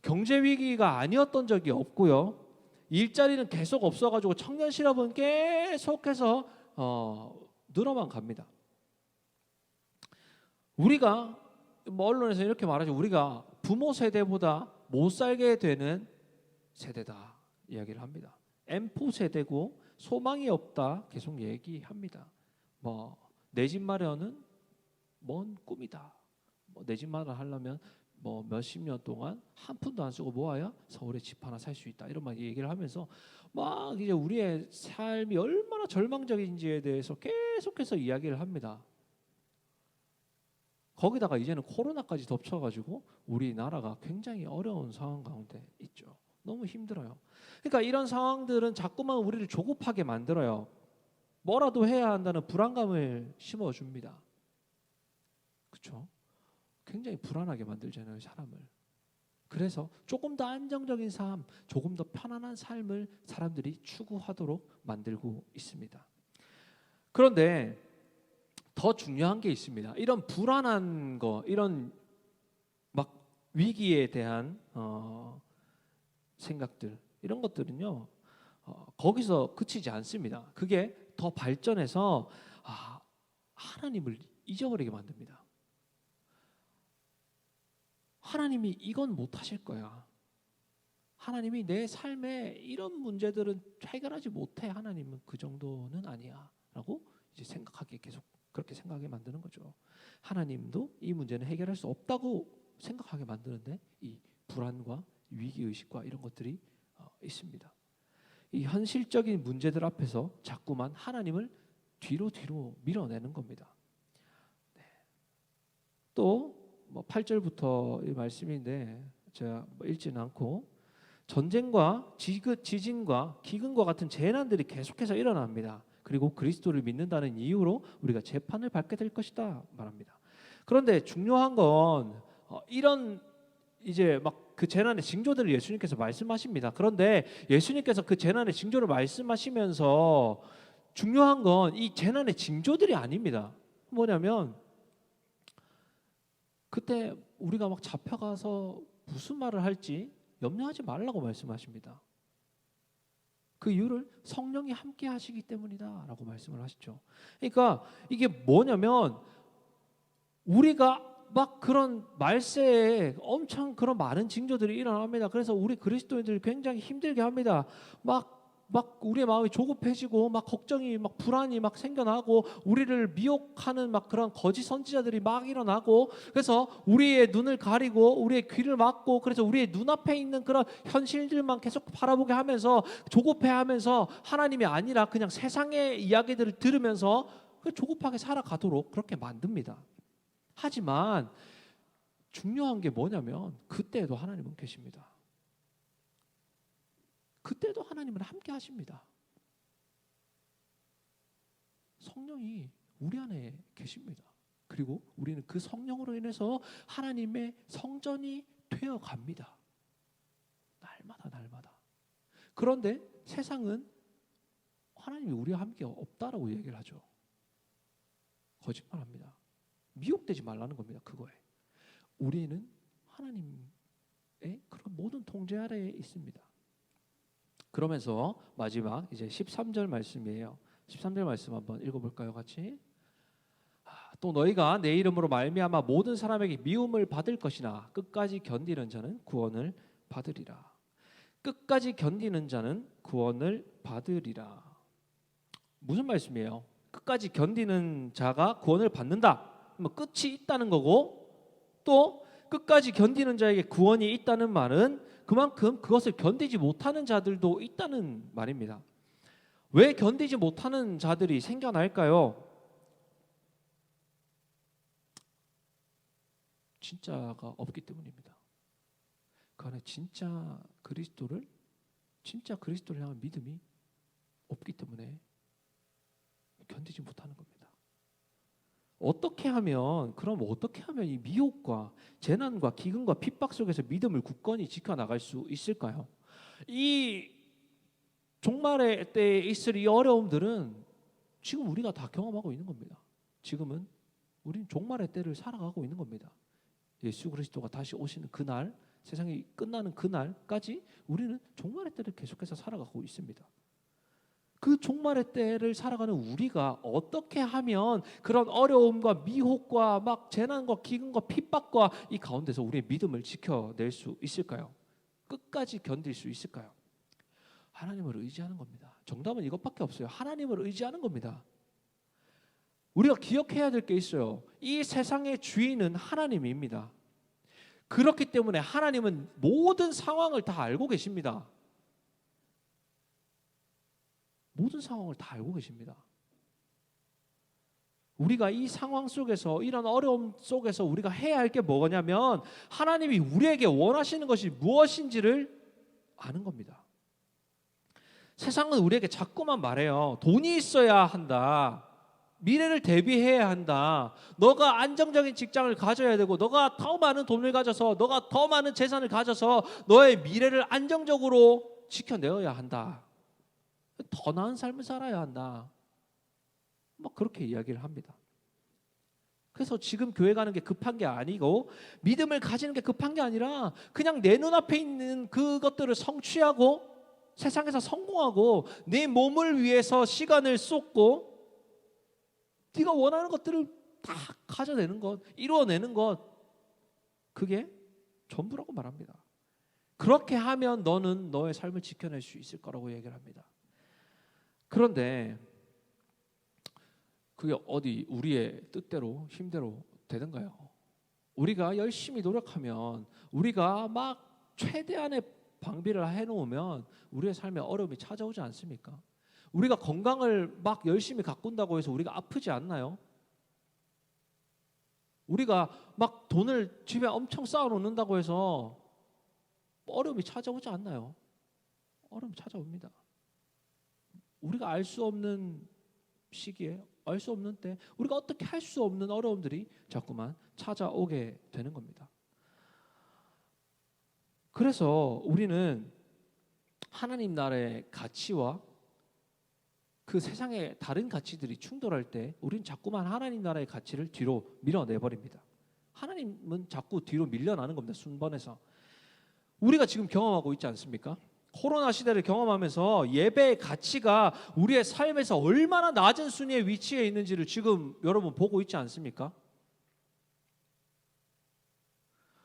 경제 위기가 아니었던 적이 없고요. 일자리는 계속 없어가지고 청년 실업은 계속해서 늘어만 갑니다. 우리가 언론에서 이렇게 말하죠. 우리가 부모 세대보다 못 살게 되는 세대다 이야기를 합니다. M4 세대고 소망이 없다 계속 얘기합니다. 내 집 마련은 먼 꿈이다. 내 집 마련 하려면 몇십 년 동안 한 푼도 안 쓰고 모아야 서울에 집 하나 살 수 있다. 이런 말 얘기를 하면서 막 이제 우리의 삶이 얼마나 절망적인지에 대해서 계속해서 이야기를 합니다. 거기다가 이제는 코로나까지 덮쳐가지고 우리나라가 굉장히 어려운 상황 가운데 있죠. 너무 힘들어요. 그러니까 이런 상황들은 자꾸만 우리를 조급하게 만들어요. 뭐라도 해야 한다는 불안감을 심어줍니다. 그렇죠? 굉장히 불안하게 만들잖아요, 사람을. 그래서 조금 더 안정적인 삶, 조금 더 편안한 삶을 사람들이 추구하도록 만들고 있습니다. 그런데 더 중요한 게 있습니다. 이런 불안한 거, 이런 막 위기에 대한 생각들, 이런 것들은요 거기서 그치지 않습니다. 그게 더 발전해서 하나님을 잊어버리게 만듭니다. 하나님이 이건 못 하실 거야. 하나님이 내 삶에 이런 문제들은 해결하지 못해. 하나님은 그 정도는 아니야 라고 이제 생각하게, 계속 그렇게 생각하게 만드는 거죠. 하나님도 이 문제는 해결할 수 없다고 생각하게 만드는데 이 불안과 위기의식과 이런 것들이 있습니다. 이 현실적인 문제들 앞에서 자꾸만 하나님을 뒤로 밀어내는 겁니다. 네. 또 8절부터 이 말씀인데 제가 읽지는 않고, 전쟁과 지진과 기근과 같은 재난들이 계속해서 일어납니다. 그리고 그리스도를 믿는다는 이유로 우리가 재판을 받게 될 것이다 말합니다. 그런데 중요한 건 이런 이제 막 그 재난의 징조들을 예수님께서 말씀하십니다. 그런데 예수님께서 그 재난의 징조를 말씀하시면서 중요한 건 이 재난의 징조들이 아닙니다. 뭐냐면 그때 우리가 막 잡혀가서 무슨 말을 할지 염려하지 말라고 말씀하십니다. 그 이유를 성령이 함께 하시기 때문이다라고 말씀을 하시죠. 그러니까 이게 뭐냐면 우리가 막 그런 말세에 엄청 그런 많은 징조들이 일어납니다. 그래서 우리 그리스도인들이 굉장히 힘들게 합니다. 막 우리의 마음이 조급해지고 막 걱정이 막 불안이 막 생겨나고 우리를 미혹하는 막 그런 거짓 선지자들이 막 일어나고, 그래서 우리의 눈을 가리고 우리의 귀를 막고, 그래서 우리의 눈앞에 있는 그런 현실들만 계속 바라보게 하면서 조급해하면서 하나님이 아니라 그냥 세상의 이야기들을 들으면서 조급하게 살아가도록 그렇게 만듭니다. 하지만 중요한 게 뭐냐면 그때에도 하나님은 계십니다. 그때도 하나님은 함께 하십니다. 성령이 우리 안에 계십니다. 그리고 우리는 그 성령으로 인해서 하나님의 성전이 되어 갑니다. 날마다. 그런데 세상은 하나님이 우리와 함께 없다라고 얘기를 하죠. 거짓말합니다. 미혹되지 말라는 겁니다. 그거에. 우리는 하나님의 그런 모든 통제 아래에 있습니다. 그러면서 마지막 이제 13절 말씀이에요. 13절 말씀 한번 읽어볼까요, 같이? 또 너희가 내 이름으로 말미암아 모든 사람에게 미움을 받을 것이나 끝까지 견디는 자는 구원을 받으리라. 끝까지 견디는 자는 구원을 받으리라. 무슨 말씀이에요? 끝까지 견디는 자가 구원을 받는다. 뭐 끝이 있다는 거고, 또 끝까지 견디는 자에게 구원이 있다는 말은 그만큼 그것을 견디지 못하는 자들도 있다는 말입니다. 왜 견디지 못하는 자들이 생겨날까요? 진짜가 없기 때문입니다. 그 안에 진짜 그리스도를 향한 믿음이 없기 때문에 견디지 못하는 겁니다. 어떻게 하면 이 미혹과 재난과 기근과 핍박 속에서 믿음을 굳건히 지켜나갈 수 있을까요? 이 종말의 때에 있을 이 어려움들은 지금 우리가 다 경험하고 있는 겁니다. 지금은 우리는 종말의 때를 살아가고 있는 겁니다. 예수 그리스도가 다시 오시는 그날, 세상이 끝나는 그날까지 우리는 종말의 때를 계속해서 살아가고 있습니다. 그 종말의 때를 살아가는 우리가 어떻게 하면 그런 어려움과 미혹과 막 재난과 기근과 핍박과 이 가운데서 우리의 믿음을 지켜낼 수 있을까요? 끝까지 견딜 수 있을까요? 하나님을 의지하는 겁니다. 정답은 이것밖에 없어요. 하나님을 의지하는 겁니다. 우리가 기억해야 될 게 있어요. 이 세상의 주인은 하나님입니다. 그렇기 때문에 하나님은 모든 상황을 다 알고 계십니다. 모든 상황을 다 알고 계십니다. 우리가 이 상황 속에서, 이런 어려움 속에서 우리가 해야 할 게 뭐냐면 하나님이 우리에게 원하시는 것이 무엇인지를 아는 겁니다. 세상은 우리에게 자꾸만 말해요. 돈이 있어야 한다. 미래를 대비해야 한다. 너가 안정적인 직장을 가져야 되고, 너가 더 많은 돈을 가져서, 너가 더 많은 재산을 가져서 너의 미래를 안정적으로 지켜내어야 한다. 더 나은 삶을 살아야 한다. 막 그렇게 이야기를 합니다. 그래서 지금 교회 가는 게 급한 게 아니고, 믿음을 가지는 게 급한 게 아니라 그냥 내 눈앞에 있는 그것들을 성취하고 세상에서 성공하고 내 몸을 위해서 시간을 쏟고 네가 원하는 것들을 다 가져내는 것, 이루어내는 것, 그게 전부라고 말합니다. 그렇게 하면 너는 너의 삶을 지켜낼 수 있을 거라고 얘기를 합니다. 그런데 그게 어디 우리의 뜻대로 힘대로 되는가요? 우리가 열심히 노력하면, 우리가 막 최대한의 방비를 해놓으면 우리의 삶에 어려움이 찾아오지 않습니까? 우리가 건강을 막 열심히 가꾼다고 해서 우리가 아프지 않나요? 우리가 막 돈을 집에 엄청 쌓아놓는다고 해서 어려움이 찾아오지 않나요? 어려움이 찾아옵니다. 우리가 알 수 없는 시기에, 알 수 없는 때, 우리가 어떻게 할 수 없는 어려움들이 자꾸만 찾아오게 되는 겁니다. 그래서 우리는 하나님 나라의 가치와 그 세상의 다른 가치들이 충돌할 때 우리는 자꾸만 하나님 나라의 가치를 뒤로 밀어내버립니다. 하나님은 자꾸 뒤로 밀려나는 겁니다. 순번에서. 우리가 지금 경험하고 있지 않습니까? 코로나 시대를 경험하면서 예배의 가치가 우리의 삶에서 얼마나 낮은 순위에 위치해 있는지를 지금 여러분 보고 있지 않습니까?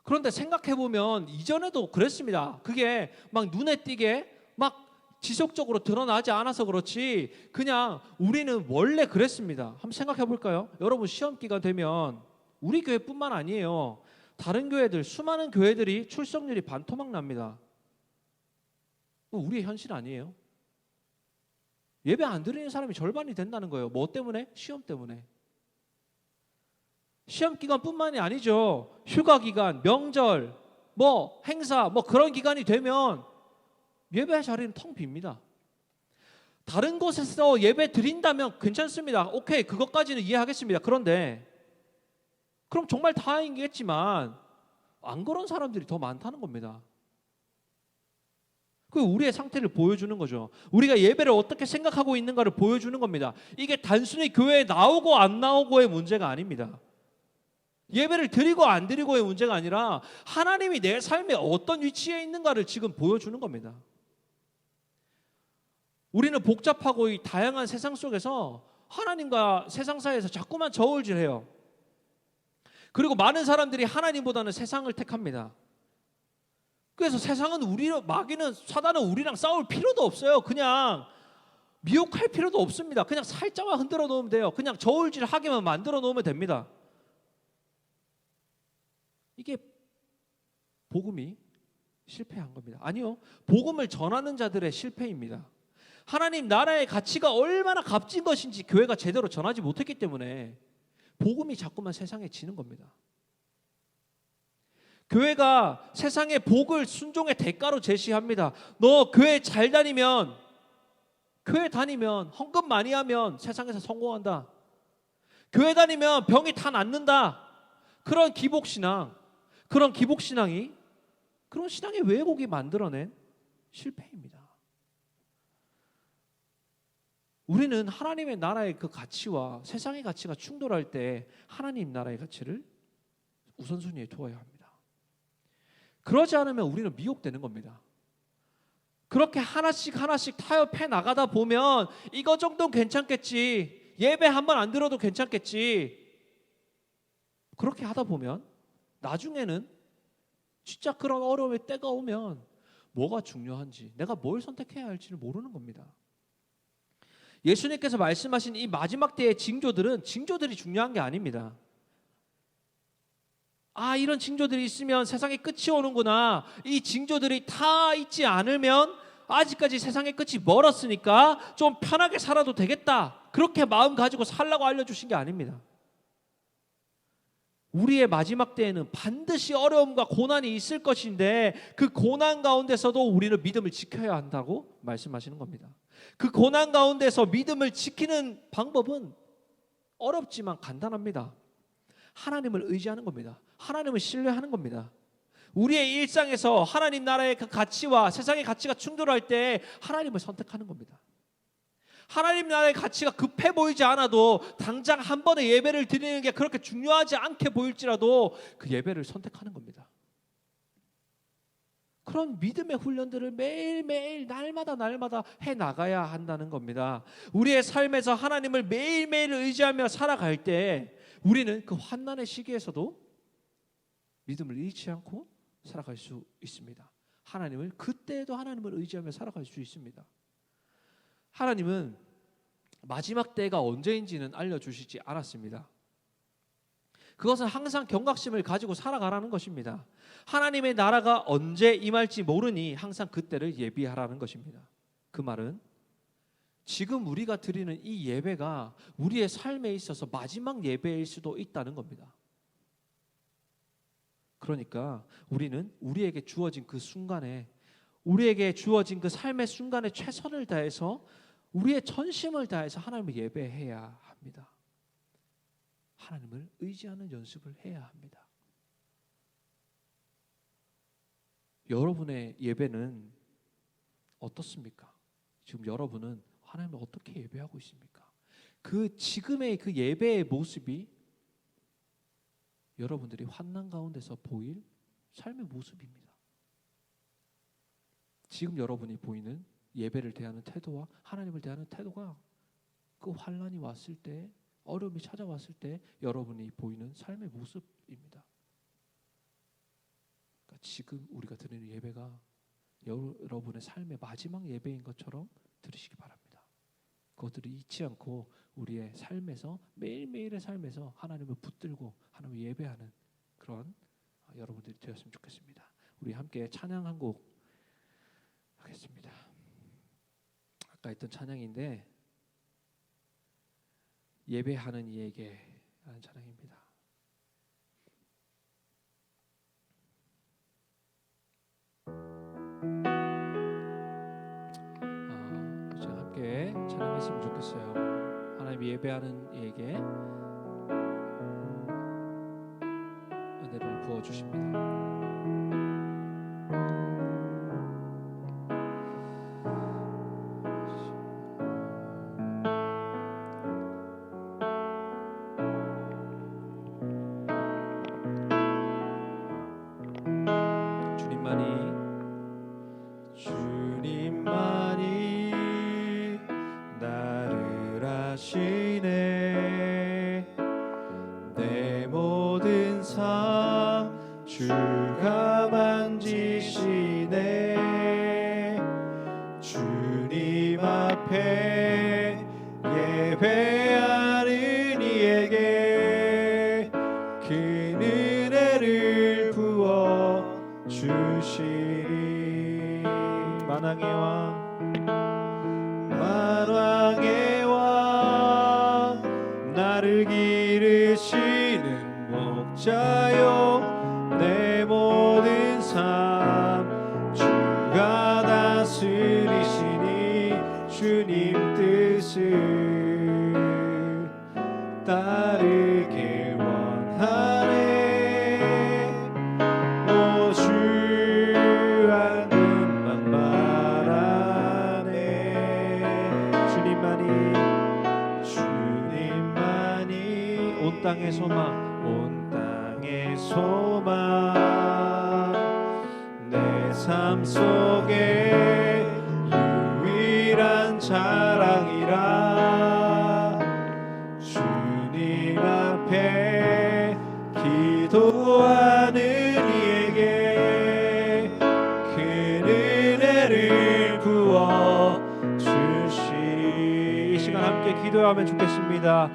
그런데 생각해보면 이전에도 그랬습니다. 그게 막 눈에 띄게 막 지속적으로 드러나지 않아서 그렇지, 그냥 우리는 원래 그랬습니다. 한번 생각해 볼까요? 여러분 시험 기간 되면 우리 교회뿐만 아니에요. 다른 교회들, 수많은 교회들이 출석률이 반토막 납니다. 우리의 현실 아니에요? 예배 안 드리는 사람이 절반이 된다는 거예요. 뭐 때문에? 시험 때문에. 시험 기간뿐만이 아니죠. 휴가 기간, 명절, 뭐 행사, 뭐 그런 기간이 되면 예배 자리는 텅 빕니다. 다른 곳에서 예배 드린다면 괜찮습니다. 오케이, 그것까지는 이해하겠습니다. 그런데 그럼 정말 다행이겠지만 안 그런 사람들이 더 많다는 겁니다. 그 우리의 상태를 보여주는 거죠. 우리가 예배를 어떻게 생각하고 있는가를 보여주는 겁니다. 이게 단순히 교회에 나오고 안 나오고의 문제가 아닙니다. 예배를 드리고 안 드리고의 문제가 아니라 하나님이 내 삶에 어떤 위치에 있는가를 지금 보여주는 겁니다. 우리는 복잡하고 이 다양한 세상 속에서 하나님과 세상 사이에서 자꾸만 저울질해요. 그리고 많은 사람들이 하나님보다는 세상을 택합니다. 그래서 세상은 마귀는, 사단은 우리랑 싸울 필요도 없어요. 그냥 미혹할 필요도 없습니다. 그냥 살짝만 흔들어 놓으면 돼요. 그냥 저울질하게만 만들어 놓으면 됩니다. 이게 복음이 실패한 겁니다. 아니요, 복음을 전하는 자들의 실패입니다. 하나님 나라의 가치가 얼마나 값진 것인지 교회가 제대로 전하지 못했기 때문에 복음이 자꾸만 세상에 지는 겁니다. 교회가 세상의 복을 순종의 대가로 제시합니다. 너 교회 잘 다니면, 교회 다니면 헌금 많이 하면 세상에서 성공한다. 교회 다니면 병이 다 낫는다. 그런 기복신앙이 그런 신앙의 왜곡이 만들어낸 실패입니다. 우리는 하나님의 나라의 그 가치와 세상의 가치가 충돌할 때 하나님 나라의 가치를 우선순위에 두어야 합니다. 그러지 않으면 우리는 미혹되는 겁니다. 그렇게 하나씩 타협해 나가다 보면 이거 정도는 괜찮겠지, 예배 한 번 안 들어도 괜찮겠지, 그렇게 하다 보면 나중에는 진짜 그런 어려움의 때가 오면 뭐가 중요한지, 내가 뭘 선택해야 할지를 모르는 겁니다. 예수님께서 말씀하신 이 마지막 때의 징조들이 중요한 게 아닙니다. 아, 이런 징조들이 있으면 세상의 끝이 오는구나. 이 징조들이 다 있지 않으면 아직까지 세상의 끝이 멀었으니까 좀 편하게 살아도 되겠다. 그렇게 마음 가지고 살라고 알려주신 게 아닙니다. 우리의 마지막 때에는 반드시 어려움과 고난이 있을 것인데 그 고난 가운데서도 우리는 믿음을 지켜야 한다고 말씀하시는 겁니다. 그 고난 가운데서 믿음을 지키는 방법은 어렵지만 간단합니다. 하나님을 의지하는 겁니다. 하나님을 신뢰하는 겁니다. 우리의 일상에서 하나님 나라의 그 가치와 세상의 가치가 충돌할 때 하나님을 선택하는 겁니다. 하나님 나라의 가치가 급해 보이지 않아도 당장 한 번의 예배를 드리는 게 그렇게 중요하지 않게 보일지라도 그 예배를 선택하는 겁니다. 그런 믿음의 훈련들을 매일매일 날마다 해나가야 한다는 겁니다. 우리의 삶에서 하나님을 매일매일 의지하며 살아갈 때 우리는 그 환난의 시기에서도 믿음을 잃지 않고 살아갈 수 있습니다. 그때에도 하나님을 의지하며 살아갈 수 있습니다. 하나님은 마지막 때가 언제인지는 알려주시지 않았습니다. 그것은 항상 경각심을 가지고 살아가라는 것입니다. 하나님의 나라가 언제 임할지 모르니 항상 그때를 예비하라는 것입니다. 그 말은 지금 우리가 드리는 이 예배가 우리의 삶에 있어서 마지막 예배일 수도 있다는 겁니다. 그러니까 우리는 우리에게 주어진 그 순간에, 우리에게 주어진 그 삶의 순간에 최선을 다해서 우리의 전심을 다해서 하나님을 예배해야 합니다. 하나님을 의지하는 연습을 해야 합니다. 여러분의 예배는 어떻습니까? 지금 여러분은 하나님을 어떻게 예배하고 있습니까? 그 지금의 그 예배의 모습이 여러분들이 환난 가운데서 보일 삶의 모습입니다. 지금 여러분이 보이는 예배를 대하는 태도와 하나님을 대하는 태도가 그 환난이 왔을 때, 어려움이 찾아왔을 때 여러분이 보이는 삶의 모습입니다. 그러니까 지금 우리가 드리는 예배가 여러분의 삶의 마지막 예배인 것처럼 들으시기 바랍니다. 그것들을 잊지 않고 우리의 삶에서, 매일매일의 삶에서 하나님을 붙들고 하나님을 예배하는 그런 여러분들이 되었으면 좋겠습니다. 우리 함께 찬양 한 곡 하겠습니다. 아까 했던 찬양인데 예배하는 이에게 라는 찬양입니다. 제가 함께 찬양했으면 좋겠어요. 하나님 예배하는 이에게 은혜를 부어주십니다. 주님만이 나를 아시네. 내 모든 삶 주가 만지시네. 주님 앞에 예배하는 이에게 그 은혜를 부어 주시리. 만왕의 왕 자여 내 모든 삶 주가 다스리시니 주님 뜻을 따르길 원하네. 오 주 한 분만 바라네. 주님만이 온 땅의 소망 내 삶 속에 유일한 자랑이라. 주님 앞에 기도하는 이에게 큰 은혜를 부어 주시리. 이 시간 함께 기도하면 좋겠습니다.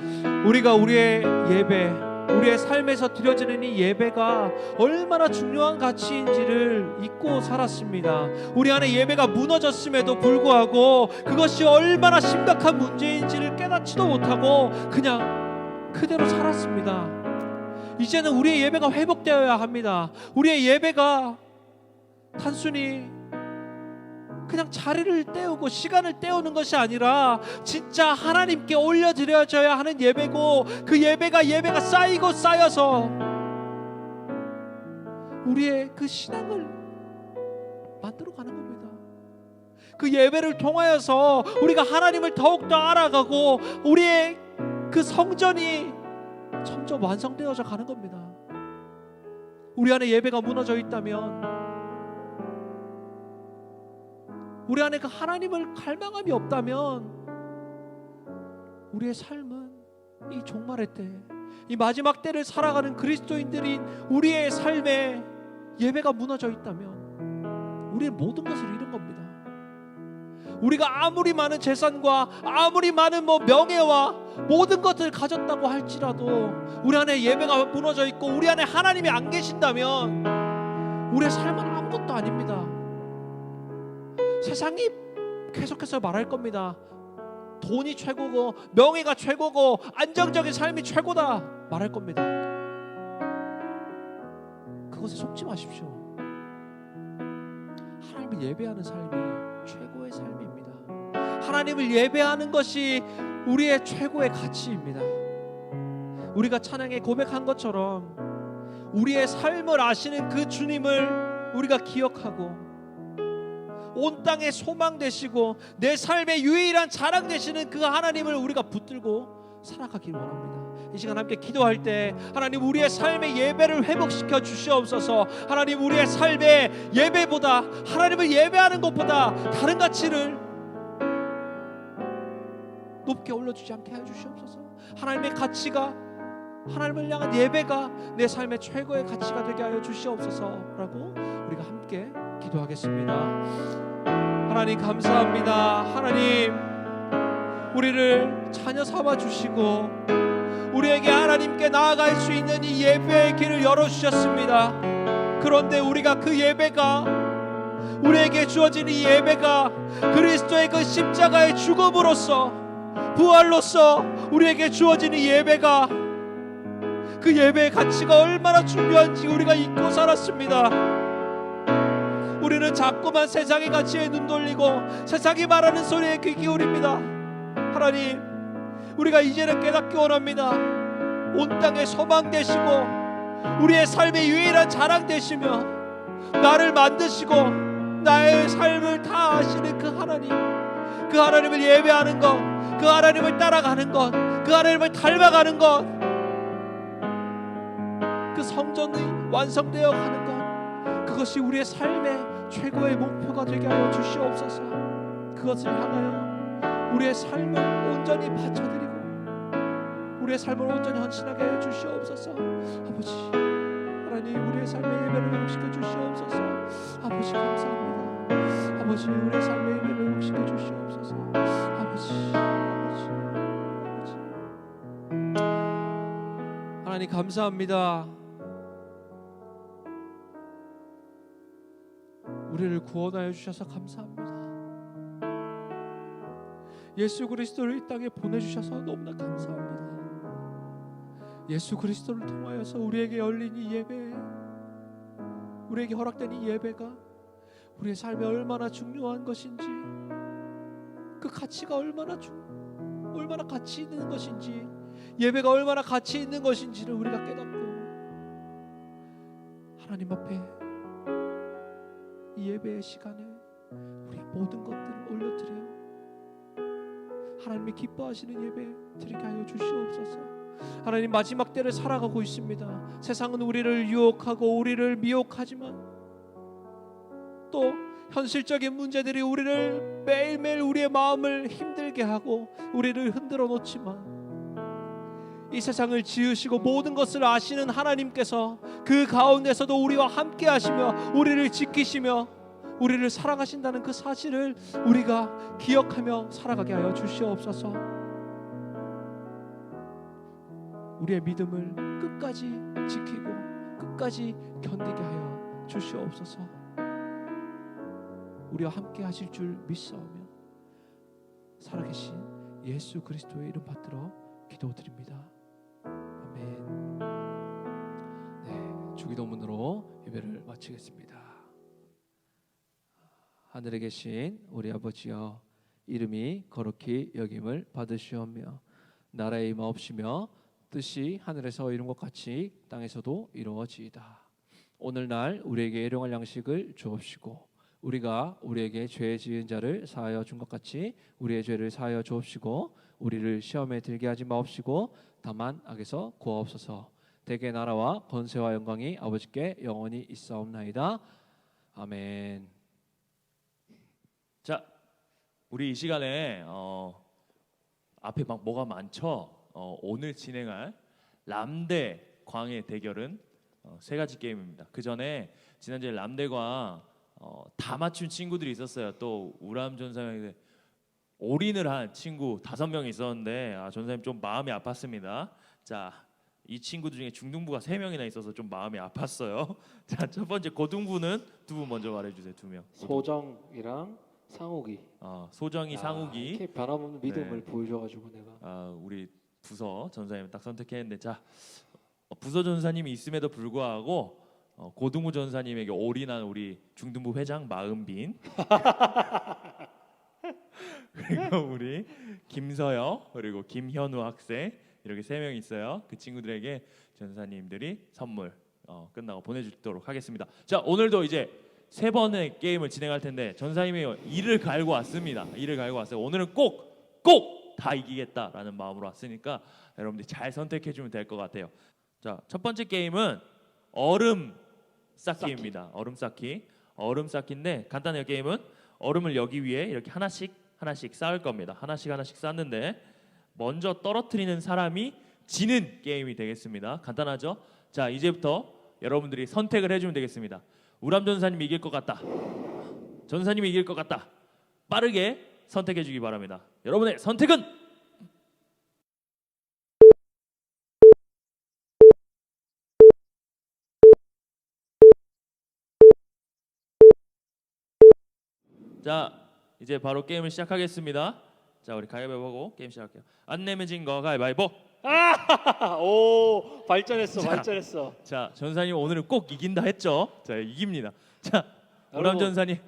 우리가 우리의 예배, 우리의 삶에서 드려지는 이 예배가 얼마나 중요한 가치인지를 잊고 살았습니다. 우리 안에 예배가 무너졌음에도 불구하고 그것이 얼마나 심각한 문제인지를 깨닫지도 못하고 그냥 그대로 살았습니다. 이제는 우리의 예배가 회복되어야 합니다. 우리의 예배가 단순히 그냥 자리를 때우고 시간을 때우는 것이 아니라 진짜 하나님께 올려드려져야 하는 예배고, 그 예배가 쌓이고 쌓여서 우리의 그 신앙을 만들어가는 겁니다. 그 예배를 통하여서 우리가 하나님을 더욱더 알아가고 우리의 그 성전이 점점 완성되어져 가는 겁니다. 우리 안에 예배가 무너져 있다면, 우리 안에 그 하나님을 갈망함이 없다면 우리의 삶은 이 종말의 때, 이 마지막 때를 살아가는 그리스도인들인 우리의 삶에 예배가 무너져 있다면 우리는 모든 것을 잃은 겁니다. 우리가 아무리 많은 재산과 아무리 많은 명예와 모든 것을 가졌다고 할지라도 우리 안에 예배가 무너져 있고 우리 안에 하나님이 안 계신다면 우리의 삶은 아무것도 아닙니다. 세상이 계속해서 말할 겁니다. 돈이 최고고 명예가 최고고 안정적인 삶이 최고다 말할 겁니다. 그것에 속지 마십시오. 하나님을 예배하는 삶이 최고의 삶입니다. 하나님을 예배하는 것이 우리의 최고의 가치입니다. 우리가 찬양에 고백한 것처럼 우리의 삶을 아시는 그 주님을 우리가 기억하고 온 땅의 소망 되시고 내 삶의 유일한 자랑 되시는 그 하나님을 우리가 붙들고 살아가길 원합니다. 이 시간 함께 기도할 때 하나님 우리의 삶의 예배를 회복시켜 주시옵소서. 하나님 우리의 삶의 예배보다, 하나님을 예배하는 것보다 다른 가치를 높게 올려주지 않게 해주시옵소서. 하나님의 가치가, 하나님을 향한 예배가 내 삶의 최고의 가치가 되게 하여 주시옵소서라고 우리가 함께 기도하겠습니다. 하나님 감사합니다. 하나님 우리를 자녀 삼아 주시고 우리에게 하나님께 나아갈 수 있는 이 예배의 길을 열어주셨습니다. 그런데 우리가 그 예배가, 우리에게 주어진 이 예배가 그리스도의 그 십자가의 죽음으로써 부활로써 우리에게 주어진 이 예배가, 그 예배의 가치가 얼마나 중요한지 우리가 잊고 살았습니다. 우리는 자꾸만 세상의 가치에 눈 돌리고 세상이 말하는 소리에 귀 기울입니다. 하나님 우리가 이제는 깨닫기 원합니다. 온 땅의 소망 되시고 우리의 삶의 유일한 자랑 되시며 나를 만드시고 나의 삶을 다 아시는 그 하나님, 그 하나님을 예배하는 것, 그 하나님을 따라가는 것, 그 하나님을 닮아가는 것, 그 성전이 완성되어 가는 것, 그것이 우리의 삶의 최고의 목표가 되게 하여 주시옵소서. 그것을 향하여 우리의 삶을 온전히 바쳐드리고 우리의 삶을 온전히 헌신하게 해 주시옵소서. 아버지 하나님 우리의 삶의 예배를 회복시켜 주시옵소서. 아버지 감사합니다. 아버지 우리의 삶의 예배를 회복시켜 주시옵소서. 아버지 하나님 감사합니다. 우리를 구원하여 주셔서 감사합니다. 예수 그리스도를 이 땅에 보내주셔서 너무나 감사합니다. 예수 그리스도를 통하여서 우리에게 열린 이 예배, 우리에게 허락된 이 예배가 우리의 삶에 얼마나 중요한 것인지, 그 가치가 얼마나 가치 있는 것인지, 예배가 얼마나 가치 있는 것인지를 우리가 깨닫고 하나님 앞에 이 예배의 시간에 우리 모든 것들을 올려드려 하나님이 기뻐하시는 예배 드리게 하여 주시옵소서. 하나님, 마지막 때를 살아가고 있습니다. 세상은 우리를 유혹하고 우리를 미혹하지만 또 현실적인 문제들이 우리를 매일매일 우리의 마음을 힘들게 하고 우리를 흔들어 놓지만, 이 세상을 지으시고 모든 것을 아시는 하나님께서 그 가운데서도 우리와 함께 하시며 우리를 지키시며 우리를 사랑하신다는 그 사실을 우리가 기억하며 살아가게 하여 주시옵소서. 우리의 믿음을 끝까지 지키고 끝까지 견디게 하여 주시옵소서. 우리와 함께 하실 줄 믿사오며 살아계신 예수 그리스도의 이름 받들어 기도드립니다. 아멘. 네, 주기도문으로 예배를 마치겠습니다. 하늘에 계신 우리 아버지여, 이름이 거룩히 여김을 받으시오며 나라의 임하옵시며 뜻이 하늘에서 이룬 것 같이 땅에서도 이루어지이다. 오늘날 우리에게 일용할 양식을 주옵시고 우리가 우리에게 죄 지은 자를 사하여 준 것 같이 우리의 죄를 사하여 주옵시고 우리를 시험에 들게 하지 마옵시고 다만 악에서 구하옵소서. 대개 나라와 권세와 영광이 아버지께 영원히 있사옵나이다. 아멘. 자, 우리 이 시간에 앞에 막 뭐가 많죠. 오늘 진행할 람대 광의 대결은 세 가지 게임입니다. 그 전에 지난주에 람대광 다 맞춘 친구들이 있었어요. 또 우람 전사님에 올인을 한 친구 5명이 있었는데 전사님 좀 마음이 아팠습니다. 자, 이 친구들 중에 중등부가 3명이나 있어서 좀 마음이 아팠어요. 자, 첫 번째 고등부는 두 분 먼저 말해주세요. 2명. 소정이랑 상욱이. 소정이, 상욱이. 이렇게 변함없는 믿음을 네. 보여줘가지고 내가. 우리 부서 전사님 딱 선택했는데, 자, 부서 전사님이 있음에도 불구하고 고등부 전사님에게 올인한 우리 중등부 회장 마은빈 그리고 우리 김서영 그리고 김현우 학생, 이렇게 3명 있어요. 그 친구들에게 전사님들이 선물 끝나고 보내주도록 하겠습니다. 자, 오늘도 이제 3번의 게임을 진행할 텐데 전사님이 이를 갈고 왔습니다. 이를 갈고 왔어요. 오늘은 꼭 다 이기겠다라는 마음으로 왔으니까 여러분들이 잘 선택해주면 될 것 같아요. 자, 첫 번째 게임은 얼음 쌓기입니다. 얼음 쌓기. 얼음 쌓기인데 간단해요. 게임은 얼음을 여기 위에 이렇게 하나씩 쌓을 겁니다. 하나씩 쌓는데 먼저 떨어뜨리는 사람이 지는 게임이 되겠습니다. 간단하죠? 자, 이제부터 여러분들이 선택을 해주면 되겠습니다. 우람 전사님이 이길 것 같다. 전사님이 이길 것 같다. 빠르게 선택해 주기 바랍니다. 여러분의 선택은 자, 이제 바로 게임을 시작하겠습니다. 자, 우리 가위바위보 하고 게임 시작할게요. 안 내면 진 거 가위바위보. 오, 발전했어. 자, 전사님 오늘은 꼭 이긴다 했죠? 자, 이깁니다. 자, 우람 여러분. 전사님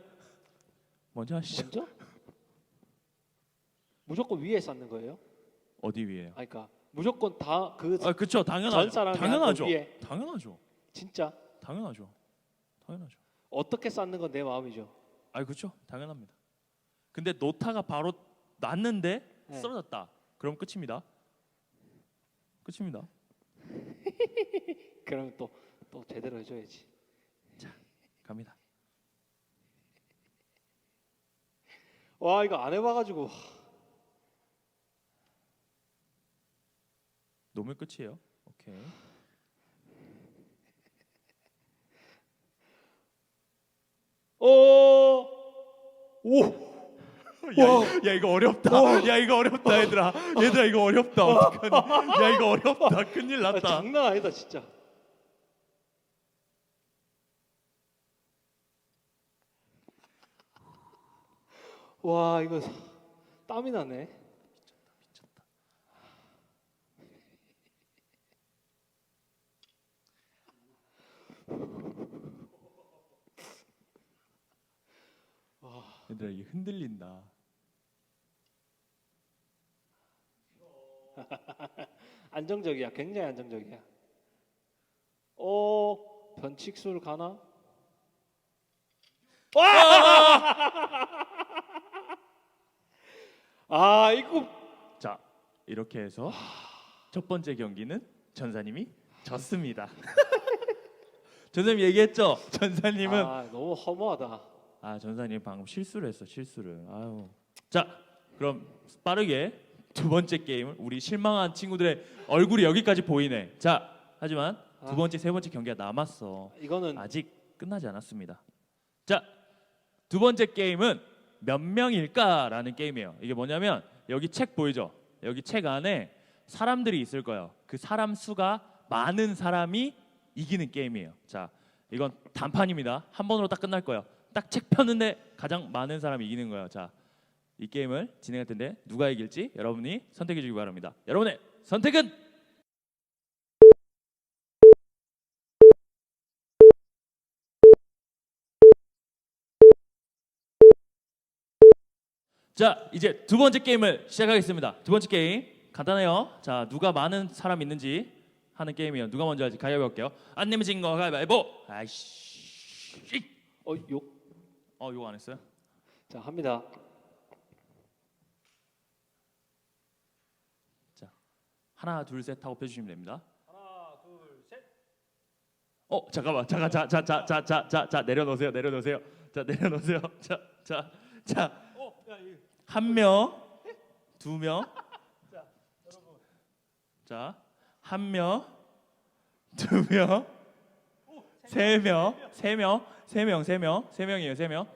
먼저 하시죠. 먼저? 무조건 위에 쌓는 거예요? 어디 위에요? 그러니까 무조건 다 그 그렇죠. 당연하죠. 전 사람이 당연하죠. 하고 위에. 당연하죠. 진짜 당연하죠. 어떻게 쌓는 건 내 마음이죠. 그렇죠. 당연합니다. 근데 노타가 바로 났는데 네. 쓰러졌다. 그럼 끝입니다. 그럼 또 제대로 해줘야지. 갑니다. 와, 이거 안 해봐가지고. 놓으면 끝이에요. 오케이. 오. 야, 이거 어렵다. 야, 이거 어렵다, 얘들아 이거 어렵다. 어떡하니? 야, 이거 어렵다. 큰일 났다. 장난 아니다 진짜. 와, 이거 땀이 나네. 미쳤다. 얘들아 이게 흔들린다. 안정적이야. 굉장히 안정적이야. 변칙술 가나? 아, 이거 자 이렇게 해서 첫 번째 경기는 전사님이 졌습니다. 전사님 얘기했죠? 전사님은 너무 허무하다. 전사님 방금 실수를 했어 실수를. 아유. 자 그럼 빠르게 두 번째 게임을 우리 실망한 친구들의 얼굴이 여기까지 보이네. 자 하지만 두 번째 세 번째 경기가 남았어. 이거는 아직 끝나지 않았습니다. 자 두 번째 게임은 몇 명일까라는 게임이에요. 이게 뭐냐면 여기 책 보이죠? 여기 책 안에 사람들이 있을 거예요. 그 사람 수가 많은 사람이 이기는 게임이에요. 자 이건 단판입니다. 한 번으로 딱 끝날 거예요. 딱 책 폈는데 가장 많은 사람이 이기는 거예요. 자 이 게임을 진행할 텐데 누가 이길지 여러분이 선택해 주기 바랍니다. 여러분의 선택은 자 이제 두 번째 게임을 시작하겠습니다. 두 번째 게임 간단해요. 자 누가 많은 사람 있는지 하는 게임이에요. 누가 먼저 할지 가위바위보 할게요. 안 내면 진 거 가위바위보. 아이씨. 욕 안 했어요? 자, 합니다. 자 하나 둘 셋 하고 펴주시면 됩니다. 하나, 둘, 셋. 잠깐만 자 내려놓으세요. 자 내려놓으세요. 자 한 명, 두 명. 자 한 명, 두 명, 세 명이에요. 세 명.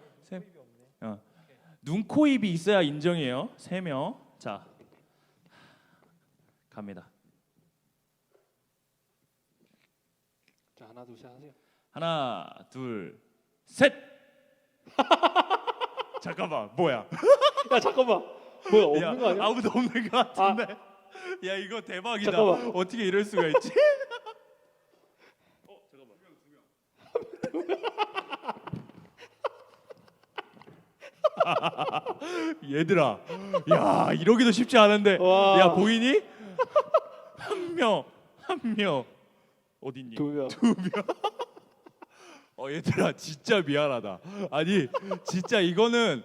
눈, 코, 입이 있어야 인정이에요. 세 명. 자 갑니다. 자, 하나, 둘, 셋 하세요. 하나, 둘, 셋. 잠깐만, 뭐야? 야, 잠깐만. 뭐야, 없는 야, 거 아니야? 아무도 없는 것 같은데. 야, 이거 대박이다. 잠깐만. 어떻게 이럴 수가 있지? 잠깐만. 얘들아, 야, 이러기도 쉽지 않은데. 와. 야, 보이니? 한 명. 어딨니? 두 명. 얘들아 진짜 미안하다. 아니 진짜 이건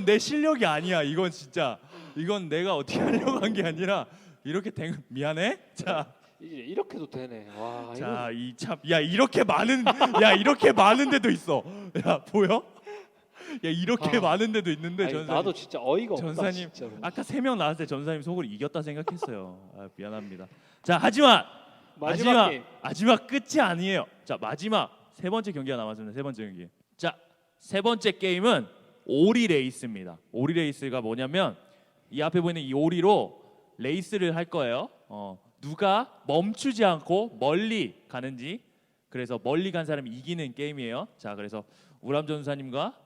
내 실력이 아니야. 이건 진짜 이건 내가 어떻게 하려고 한 게 아니라 이렇게 된 미안해. 자 이제 이렇게도 되네. 와, 자, 이렇게 많은 데도 있어. 야, 보여? 야, 이렇게 많은 데도 있는데 아니, 전사님. 나도 진짜 어이가 없다. 전사님 진짜로. 아까 3명 나왔을 때 전사님 속으로 이겼다 생각했어요. 미안합니다. 자, 하지만 마지막 게임. 마지막 끝이 아니에요. 자, 마지막 세 번째 경기가 남았습니다. 세 번째 경기. 자, 세 번째 게임은 오리 레이스입니다. 오리 레이스가 뭐냐면 이 앞에 보이는 이 오리로 레이스를 할 거예요. 누가 멈추지 않고 멀리 가는지. 그래서 멀리 간 사람이 이기는 게임이에요. 자, 그래서 우람 전사님과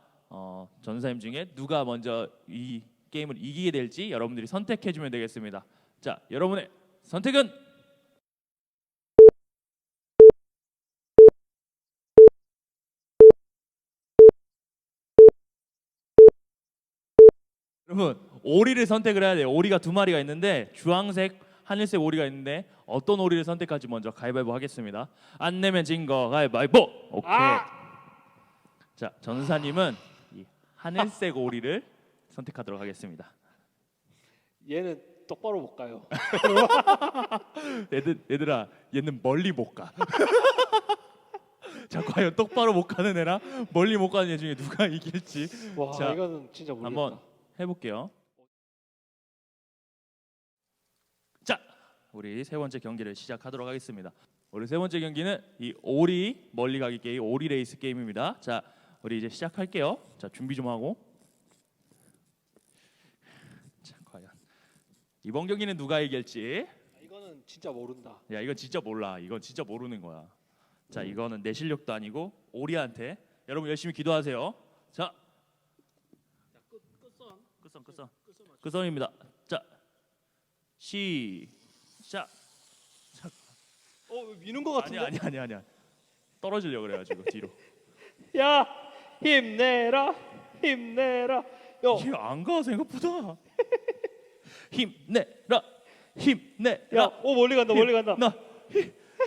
전사님 중에 누가 먼저 이 게임을 이기게 될지 여러분들이 선택해 주면 되겠습니다. 자, 여러분의 선택은 여러분 오리를 선택을 해야 돼요. 오리가 두 마리가 있는데 주황색, 하늘색 오리가 있는데 어떤 오리를 선택할지 먼저 가위바위보 하겠습니다. 안 내면 진 거 가위바위보. 오케이. 자, 전사님은 이 하늘색 오리를 선택하도록 하겠습니다. 얘는 똑바로 못 가요. 얘들아, 얘는 멀리 못 가. 자, 과연 똑바로 못 가는 애랑 멀리 못 가는 애 중에 누가 이길지. 와, 자, 이거는 진짜 모르겠다. 한번 해볼게요. 자, 우리 세 번째 경기를 시작하도록 하겠습니다. 우리 세 번째 경기는 이 오리 멀리 가기 게임, 오리 레이스 게임입니다. 자, 우리 이제 시작할게요. 자, 준비 좀 하고. 자, 과연 이번 경기는 누가 이길지. 이거는 진짜 모른다. 야, 이건 진짜 몰라. 이건 진짜 모르는 거야. 자, 이거는 내 실력도 아니고 오리한테 여러분 열심히 기도하세요. 자, 끝선입니다. 자, 시작. 왜 미는 거 같은데? 아니야. 떨어지려고 그래가지고 뒤로. 야, 힘내라, 힘내라, 이게 안 가 생각보다. 힘내라. 힘내라. 야, 오 멀리 간다. 멀리 간다.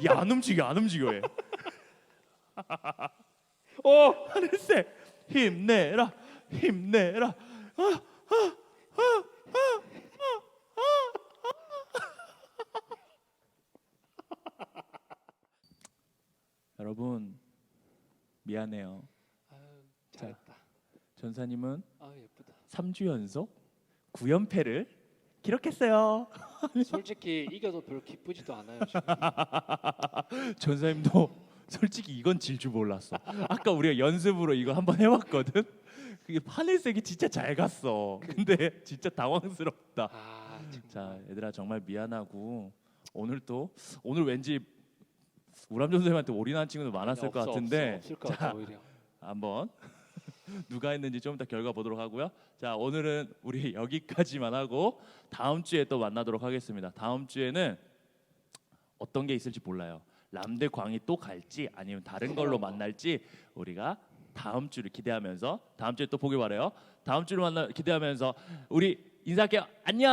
안 움직여 얘. 하늘색. 힘내라. 여러분 미안해요. 잘했다. 전사님은 예쁘다. 3주 연속 9연패를 기록했어요. 솔직히 이겨도 별로 기쁘지도 않아요. 지금. 전사님도 솔직히 이건 질 줄 몰랐어. 아까 우리가 연습으로 이거 한번 해봤거든. 그게 하늘색이 진짜 잘 갔어. 근데 진짜 당황스럽다. 자, 얘들아 정말 미안하고 오늘 왠지 우람전 선생님한테 올인한 친구도 많았을 것 같은데. 없을 것 같아 오히려. 한번 누가 했는지 좀 이따 결과 보도록 하고요. 자, 오늘은 우리 여기까지만 하고 다음 주에 또 만나도록 하겠습니다. 다음 주에는 어떤 게 있을지 몰라요. 람대 광이 또 갈지 아니면 다른 걸로 만날지 우리가 다음 주를 기대하면서 다음 주에 또 보길 바래요. 다음 주를 기대하면서 우리 인사할게요. 안녕.